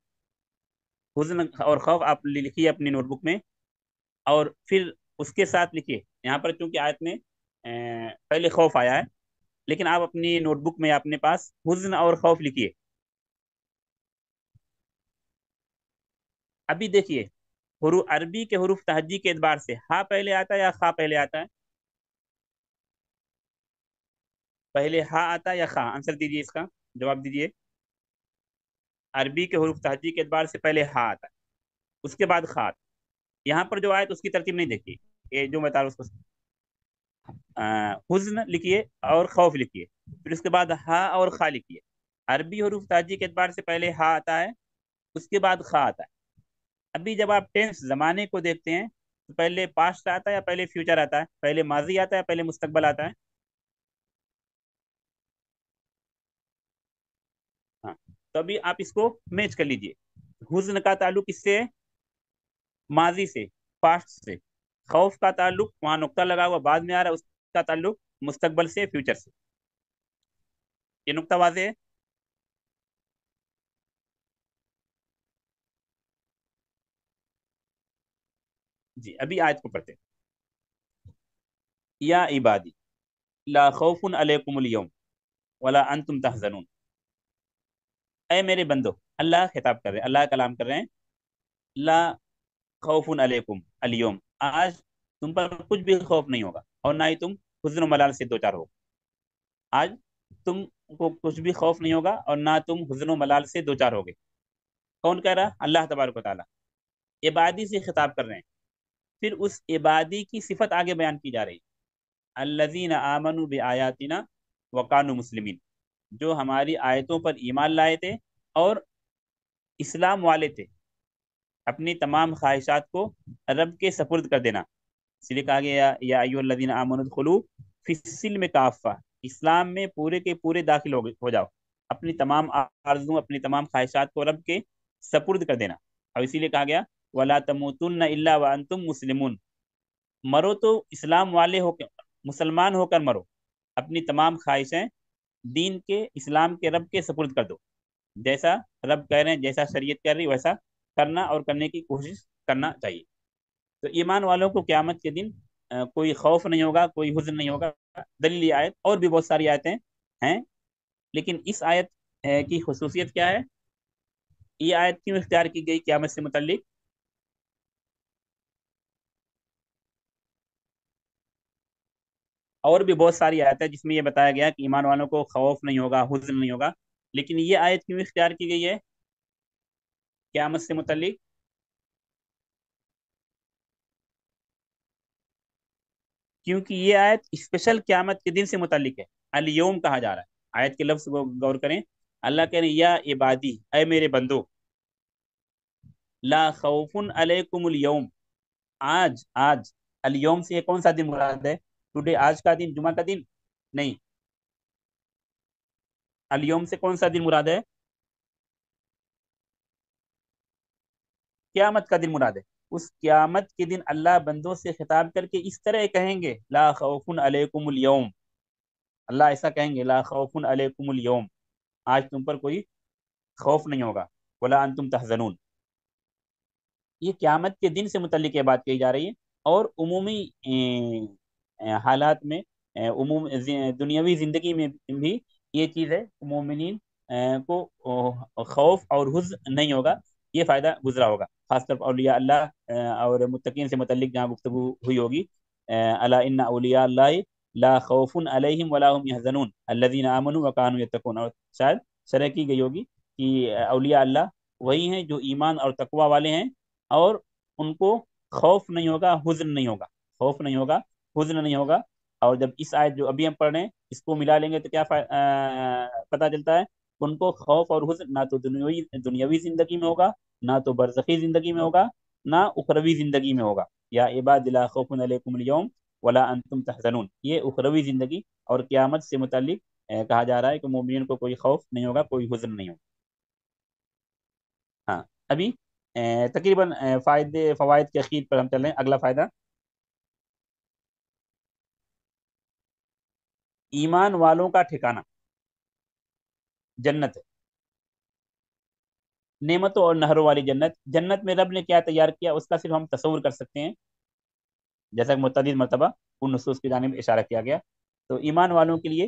حزن اور خوف آپ لکھیے اپنی نوٹ بک میں، اور پھر اس کے ساتھ لکھیے. یہاں پر چونکہ آیت میں پہلے خوف آیا ہے لیکن آپ اپنی نوٹ بک میں اپنے پاس حزن اور خوف لکھیے. ابھی دیکھیے حروف عربی کے حروف تہجی کے اعتبار سے ہا پہلے آتا ہے یا خا پہلے آتا ہے؟ پہلے ہا آتا ہے یا خا؟ آنسر دیجیے، اس کا جواب دیجیے. عربی کے حروف تہجی کے اعتبار سے پہلے ہا آتا ہے، اس کے بعد خا آتا ہے. یہاں پر جو آئے تو اس کی ترتیب نہیں دیکھیے، یہ جو بتا رہا ہوں اس کو حزن لکھیے اور خوف لکھیے، پھر اس کے بعد ہا اور خا لکھیے. عربی حروف تہجی کے اعتبار سے پہلے ہا آتا ہے، اس کے بعد خا آتا ہے. ابھی جب آپ ٹینس زمانے کو دیکھتے ہیں تو پہلے پاسٹ آتا ہے یا پہلے فیوچر آتا ہے؟ پہلے ماضی آتا ہے پہلے مستقبل آتا ہے؟ ہاں، تو ابھی آپ اس کو میچ کر لیجئے. حزن کا تعلق اس سے ماضی سے، پاسٹ سے. خوف کا تعلق وہاں نقطہ لگا ہوا بعد میں آ رہا ہے، اس کا تعلق مستقبل سے، فیوچر سے. یہ نقطہ واضح ہے؟ جی ابھی آیت کو پڑھتے ہیں. یا عبادی لا خوف علیکم اليوم ولا انتم تحزنون. اے میرے بندو، اللہ خطاب کر رہے ہیں، اللہ کلام کر رہے ہیں. لا خوف علیکم اليوم، آج تم پر کچھ بھی خوف نہیں ہوگا اور نہ ہی تم حزن و ملال سے دوچار ہو. آج تم کو کچھ بھی خوف نہیں ہوگا اور نہ تم حزن و ملال سے دوچار ہوگے. کون کہہ رہا؟ اللہ تبارک و تعالیٰ عبادی سے خطاب کر رہے ہیں. پھر اس عبادی کی صفت آگے بیان کی جا رہی ہے. الذین آمنوا بآیاتنا وکانوا مسلمین، جو ہماری آیتوں پر ایمان لائے تھے اور اسلام والے تھے. اپنی تمام خواہشات کو رب کے سپرد کر دینا. اس لیے کہا گیا یا ایھا الذین آمنوا ادخلوا فی السلم کافہ، اسلام میں پورے کے پورے داخل ہو جاؤ. اپنی تمام آرزوں، اپنی تمام خواہشات کو رب کے سپرد کر دینا. اور اسی لیے کہا گیا ولا تموتن الا وانتم مسلمون، مرو تو اسلام والے ہو کے، مسلمان ہو کر مرو. اپنی تمام خواہشیں دین کے، اسلام کے، رب کے سپرد کر دو. جیسا رب کہہ رہے ہیں، جیسا شریعت کر رہی ویسا کرنا اور کرنے کی کوشش کرنا چاہیے. تو ایمان والوں کو قیامت کے دن کوئی خوف نہیں ہوگا، کوئی حزن نہیں ہوگا. دلیل آیت اور بھی بہت ساری آیتیں ہیں، لیکن اس آیت کی خصوصیت کیا ہے؟ یہ آیت کیوں اختیار کی گئی قیامت سے متعلق؟ اور بھی بہت ساری آیت ہے جس میں یہ بتایا گیا کہ ایمان والوں کو خوف نہیں ہوگا، حزن نہیں ہوگا، لیکن یہ آیت کیوں اختیار کی گئی ہے قیامت سے متعلق؟ کیونکہ یہ آیت اسپیشل قیامت کے دن سے متعلق ہے. الیوم کہا جا رہا ہے. آیت کے لفظ کو غور کریں. اللہ کہہ رہے ہیں یا عبادی، اے میرے بندو، لا خوف علیکم اليوم، آج، آج الیوم سے یہ کون سا دن مراد ہے؟ ٹوڈے، آج کا دن، جمعہ کا دن نہیں. الیوم سے کون سا دن مراد ہے؟ قیامت کا دن مراد ہے. اس قیامت کے دن اللہ بندوں سے خطاب کر کے اس طرح کہیں گے لا خوف علیکم اليوم. اللہ ایسا کہیں گے لا خوف علیکم اليوم، آج تم پر کوئی خوف نہیں ہوگا. ولا انتم تحزنون، یہ قیامت کے دن سے متعلق یہ بات کہی جا رہی ہے. اور عمومی حالات میں، دنیاوی زندگی میں بھی یہ چیز ہے، مومنین کو خوف اور حزن نہیں ہوگا. یہ فائدہ گزرا ہوگا، خاص طور پر اولیاء اللہ اور متقین سے متعلق جہاں گفتگو ہوئی ہوگی. الا ان اولیاء اللہ لا خوف علیہم ولا هم يحزنون الذين آمنوا وكانوا يتقون. اور شاید شرح کی گئی ہوگی کہ اولیاء اللہ وہی ہیں جو ایمان اور تقوی والے ہیں، اور ان کو خوف نہیں ہوگا، حزن نہیں ہوگا. خوف نہیں ہوگا، حزن نہیں ہوگا. اور جب اس آیت جو ابھی ہم پڑھ رہے ہیں اس کو ملا لیں گے تو کیا پتہ چلتا ہے؟ ان کو خوف اور حزن نہ تو دنیاوی زندگی میں ہوگا، نہ تو برزخی زندگی میں ہوگا، نہ اخروی زندگی میں ہوگا. یا عباد لا خوف علیکم اليوم ولا انتم تحزنون، یہ اخروی زندگی اور قیامت سے متعلق کہا جا رہا ہے کہ مومنین کو کوئی خوف نہیں ہوگا، کوئی حزن نہیں ہوگا. ہاں، ابھی تقریباً فائدے فوائد کے اخیر پر ہم چل رہے ہیں. اگلا فائدہ، ایمان والوں کا ٹھکانہ جنت ہے. نعمتوں اور نہروں والی جنت. جنت میں رب نے کیا تیار کیا اس کا صرف ہم تصور کر سکتے ہیں، جیسا کہ متعدد مرتبہ ان نصوص کی جانب اشارہ کیا گیا. تو ایمان والوں کے لیے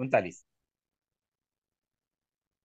39।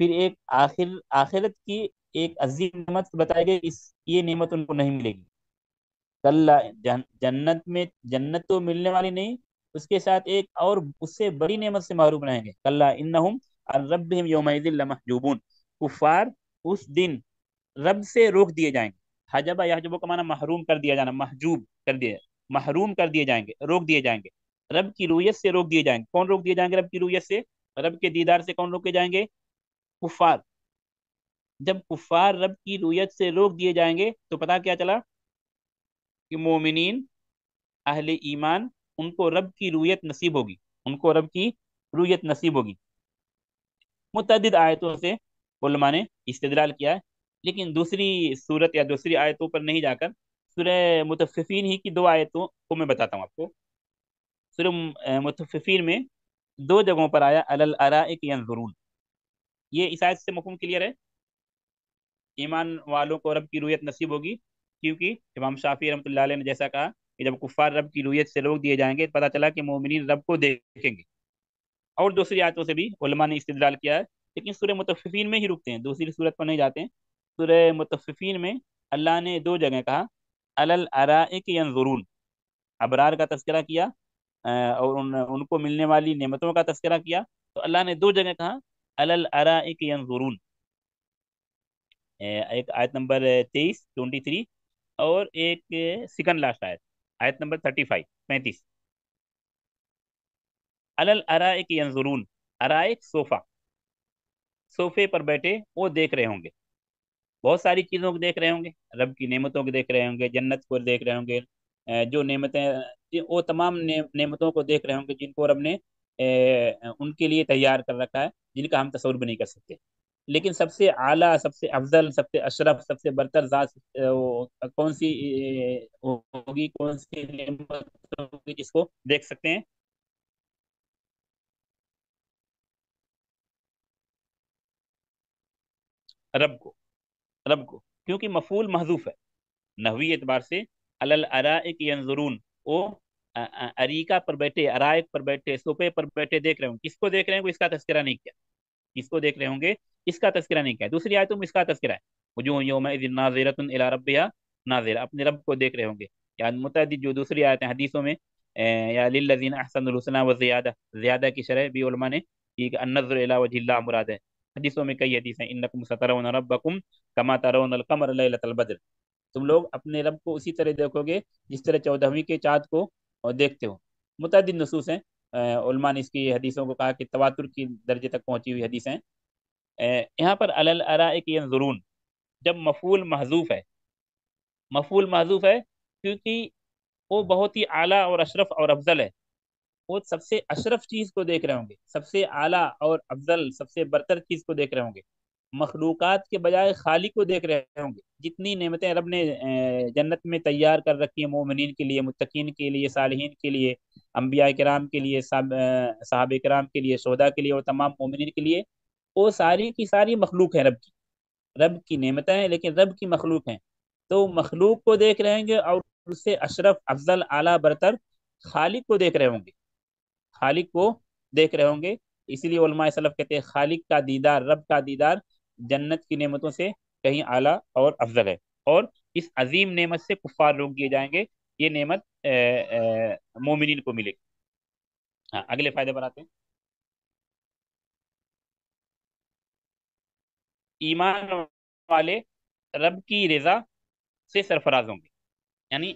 پھر ایک آخرت کی ایک عظیم نعمت بتائی گئی، یہ نعمت ان کو نہیں ملے گی. کلا، جنت میں جنت تو ملنے والی نہیں، اس کے ساتھ ایک اور اس سے بڑی نعمت سے محروم رہیں گے. کلا انہم عن ربہم یومئذ لمحجوبون. کفار اس دن رب سے روک دیے جائیں گے. حجبہ یحجبہ کا معنی محروم کر دیا جانا، محجوب کر دیا، محروم کر دیے جائیں گے، روک دیے جائیں گے. رب کی رویت سے روک دیے جائیں گے. کون روک دیے جائیں گے رب کی رویت سے؟ رب کے دیدار سے کون روکے جائیں گے؟ کفار. جب کفار رب کی رویت سے روک دیے جائیں گے تو پتا کیا چلا کہ مومنین، اہل ایمان، ان کو رب کی رویت نصیب ہوگی، ان کو رب کی رویت نصیب ہوگی. متعدد آیتوں سے علماء نے استدلال کیا ہے، لیکن دوسری صورت یا دوسری آیتوں پر نہیں جا کر سورہ متففین ہی کی دو آیتوں کو میں بتاتا ہوں آپ کو. سورہ متففین میں دو جگہوں پر آیا علی الارائک ینظرون. یہ اس آیت سے مفہوم کلیئر ہے؟ ایمان والوں کو رب کی رویت نصیب ہوگی، کیونکہ امام شافعی رحمۃ اللہ علیہ نے جیسا کہا کہ جب کفار رب کی رویت سے روک دیے جائیں گے پتہ چلا کہ مومنین رب کو دیکھیں گے. اور دوسری آیتوں سے بھی علماء نے استدلال کیا ہے، لیکن سورہ متففین میں ہی رکتے ہیں، دوسری صورت پر نہیں جاتے ہیں. سورہ متففین میں اللہ نے دو جگہ کہا علی الارائک ینظرون، ابرار کا تذکرہ کیا اور ان کو ملنے والی نعمتوں کا تذکرہ کیا. تو اللہ نے دو جگہ کہا علی الارائک ینظرون. ایک آیت نمبر 23 اور ایک سیکنڈ لاسٹ آیت، آیت نمبر 35. علی الارائک ینظرون، ارائک صوفہ، صوفے پر بیٹھے وہ دیکھ رہے ہوں گے، بہت ساری چیزوں کو دیکھ رہے ہوں گے، رب کی نعمتوں کو دیکھ رہے ہوں گے، جنت کو دیکھ رہے ہوں گے، جو نعمتیں، وہ تمام نعمتوں کو دیکھ رہے ہوں گے جن کو رب نے ان کے لیے تیار کر رکھا ہے، جن کا ہم تصور بھی نہیں کر سکتے. لیکن سب سے اعلیٰ، سب سے افضل، سب سے اشرف، سب سے برتر ذات کون سی ہوگی، کون سی نعمت ہوگی جس کو دیکھ سکتے ہیں؟ رب کو. رب کو، کیونکہ مفعول محذوف ہے نحوی اعتبار سے. علی الارائک ینظرون، وہ اریکہ پر بیٹھے، ارائک پر بیٹھے، صوفے پر بیٹھے دیکھ رہے ہوں. کس کو دیکھ رہے ہیں وہ اس کا تذکرہ نہیں کیا، کس کو دیکھ رہے ہوں گے اس کا تذکرہ نہیں کیا. دوسری آیتوں میں اس کا تذکرہ ہے، وجوہ یومئذ ناظرۃ الی ربہا ناظرہ، اپنے رب کو دیکھ رہے ہوں گے. یا متعدد جو دوسری آیتیں حدیثوں میں یا للذین احسنوا الحسنى وزیادہ، زیادہ کی شرح بھی علماء نے کی کہ النظر الی وجہ اللہ مراد ہے. حدیثوں میں کئی حدیث ہیں، انکم سترون ربکم کما ترون القمر لیلۃ البدر، تم لوگ اپنے رب کو اسی طرح دیکھو گے جس طرح 14ویں کے چاند کو دیکھتے ہو. متعدد نصوص ہیں، علماء نے اس کی حدیثوں کو کہا کہ تواتر کی درجے تک پہنچی ہوئی حدیثیں. یہاں پر علی الارائک ینظرون جب مفعول محذوف ہے، مفعول محذوف ہے کیونکہ وہ بہت ہی اعلیٰ اور اشرف اور افضل ہے. وہ سب سے اشرف چیز کو دیکھ رہے ہوں گے، سب سے اعلیٰ اور افضل، سب سے برتر چیز کو دیکھ رہے ہوں گے. مخلوقات کے بجائے خالق کو دیکھ رہے ہوں گے. جتنی نعمتیں رب نے جنت میں تیار کر رکھی ہیں مومنین کے لیے، متقین کے لیے، صالحین کے لیے، انبیاء کرام کے لیے، صحابہ کرام کے لیے، شہداء کے لیے اور تمام مومنین کے لیے، وہ ساری کی ساری مخلوق ہیں رب کی. رب کی نعمتیں ہیں لیکن رب کی مخلوق ہیں. تو مخلوق کو دیکھ رہے ہیں گے اور اس سے اشرف، افضل، اعلیٰ، برتر خالق کو دیکھ رہے ہوں گے، خالق کو دیکھ رہے ہوں گے. اسی لیے علماء سلف کہتے ہیں خالق کا دیدار، رب کا دیدار جنت کی نعمتوں سے کہیں اعلیٰ اور افضل ہے. اور اس عظیم نعمت سے کفار روک دیے جائیں گے، یہ نعمت مومنین کو ملے گی. ہاں، اگلے فائدے پر آتے ہیں. ایمان والے رب کی رضا سے سرفراز ہوں گے، یعنی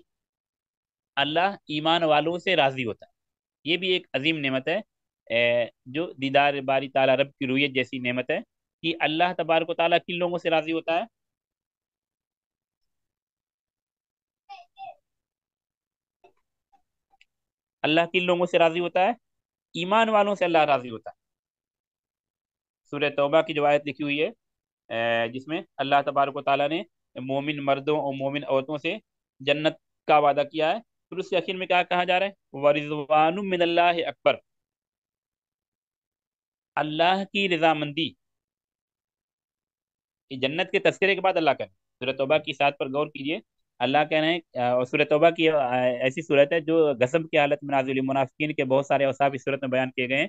اللہ ایمان والوں سے راضی ہوتا ہے. یہ بھی ایک عظیم نعمت ہے، جو دیدار باری تعالیٰ، رب کی رویت جیسی نعمت ہے کہ اللہ تبارک و تعالیٰ کن لوگوں سے راضی ہوتا ہے؟ اللہ کن لوگوں سے راضی ہوتا ہے؟ ایمان والوں سے اللہ راضی ہوتا ہے. سورہ توبہ کی جو آیت لکھی ہوئی ہے جس میں اللہ تبارک و تعالیٰ نے مومن مردوں اور مومن عورتوں سے جنت کا وعدہ کیا ہے، پھر اس کے آخر میں کیا کہا جا رہا ہے؟ وَرِضْوَانٌ مِّنَ اللَّهِ اکبر، اللہ کی رضامندی. یہ جنت کے تذکرے کے بعد اللہ کہہ رہے ہیں. سورہ توبہ کی ساتھ پر غور کیجئے. اللہ کہہ رہے ہیں، اور سورہ توبہ کی ایسی صورت ہے جو غضب کی حالت میں نازل ہوئی. منافقین کے بہت سارے اوصاف اس صورت میں بیان کیے گئے ہیں.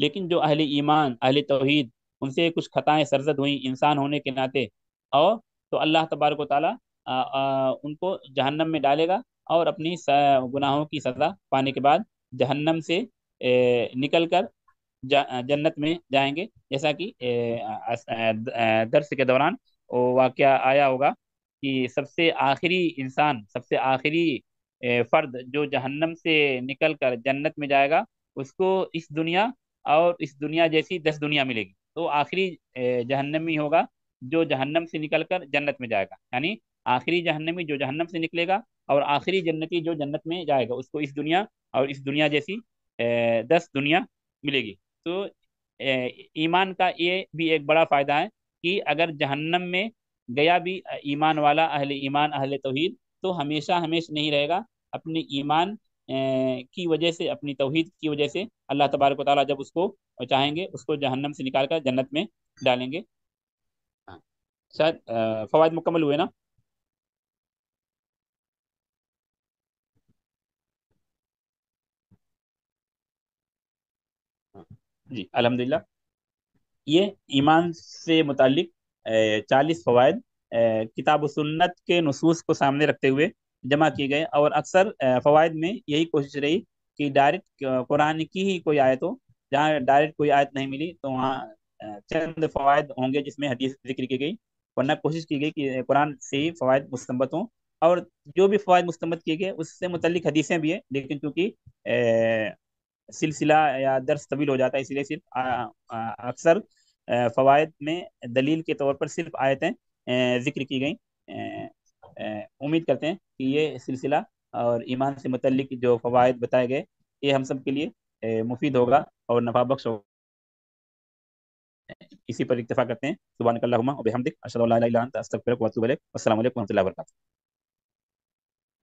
لیکن جو اہل ایمان اہل توحید ان سے کچھ خطائیں سرزد ہوئیں انسان ہونے کے ناطے، اور تو اللہ تبارک و تعالیٰ ان کو جہنم میں ڈالے گا، اور اپنی گناہوں کی سزا پانے کے بعد جہنم سے نکل کر جنت میں جائیں گے، جیسا کہ درس کے دوران وہ واقعہ آیا ہوگا کہ سب سے آخری انسان، سب سے آخری فرد جو جہنم سے نکل کر جنت میں جائے گا، اس کو اس دنیا اور اس دنیا جیسی 10 دنیا ملے گی، تو آخری جہنمی ہوگا جو جہنم سے نکل کر جنت میں جائے گا، یعنی آخری جہنمی جو جہنم سے نکلے گا، اور آخری جنتی جو جنت میں جائے گا، اس کو اس دنیا اور اس دنیا جیسی 10 دنیا ملے گی۔ تو ایمان کا یہ بھی ایک بڑا فائدہ ہے کہ اگر جہنم میں گیا بھی ایمان والا، اہل ایمان اہل توحید، تو ہمیشہ ہمیشہ نہیں رہے گا، اپنی ایمان کی وجہ سے، اپنی توحید کی وجہ سے اللہ تبارک و تعالیٰ جب اس کو چاہیں گے اس کو جہنم سے نکال کر جنت میں ڈالیں گے۔ ہاں، شاید فوائد مکمل ہوئے نا؟ ہاں، جی الحمدللہ، یہ ایمان سے متعلق 40 فوائد کتاب و سنت کے نصوص کو سامنے رکھتے ہوئے جمع کیے گئے، اور اکثر فوائد میں یہی کوشش رہی کہ ڈائریکٹ قرآن کی ہی کوئی آیت ہو، جہاں ڈائریکٹ کوئی آیت نہیں ملی تو وہاں چند فوائد ہوں گے جس میں حدیث ذکر کی گئی، ورنہ کوشش کی گئی کہ قرآن سے ہی فوائد مستنبط ہوں، اور جو بھی فوائد مستنبط کیے گئے اس سے متعلق حدیثیں بھی ہیں، لیکن چونکہ سلسلہ یا درس طویل ہو جاتا ہے، اس لیے صرف اکثر فوائد میں دلیل کے طور پر صرف آیتیں ذکر کی گئیں۔ امید کرتے ہیں کہ یہ سلسلہ اور ایمان سے متعلق جو فوائد بتائے گئے یہ ہم سب کے لیے مفید ہوگا اور نفع بخش ہوگا۔ اسی پر اکتفا کرتے ہیں۔ سبحانک اللہم و بحمدک، اشہد ان لا الہ الا انت، استغفرک و اتوب الیک۔ السلام علیکم و رحمۃ اللہ وبرکاتہ۔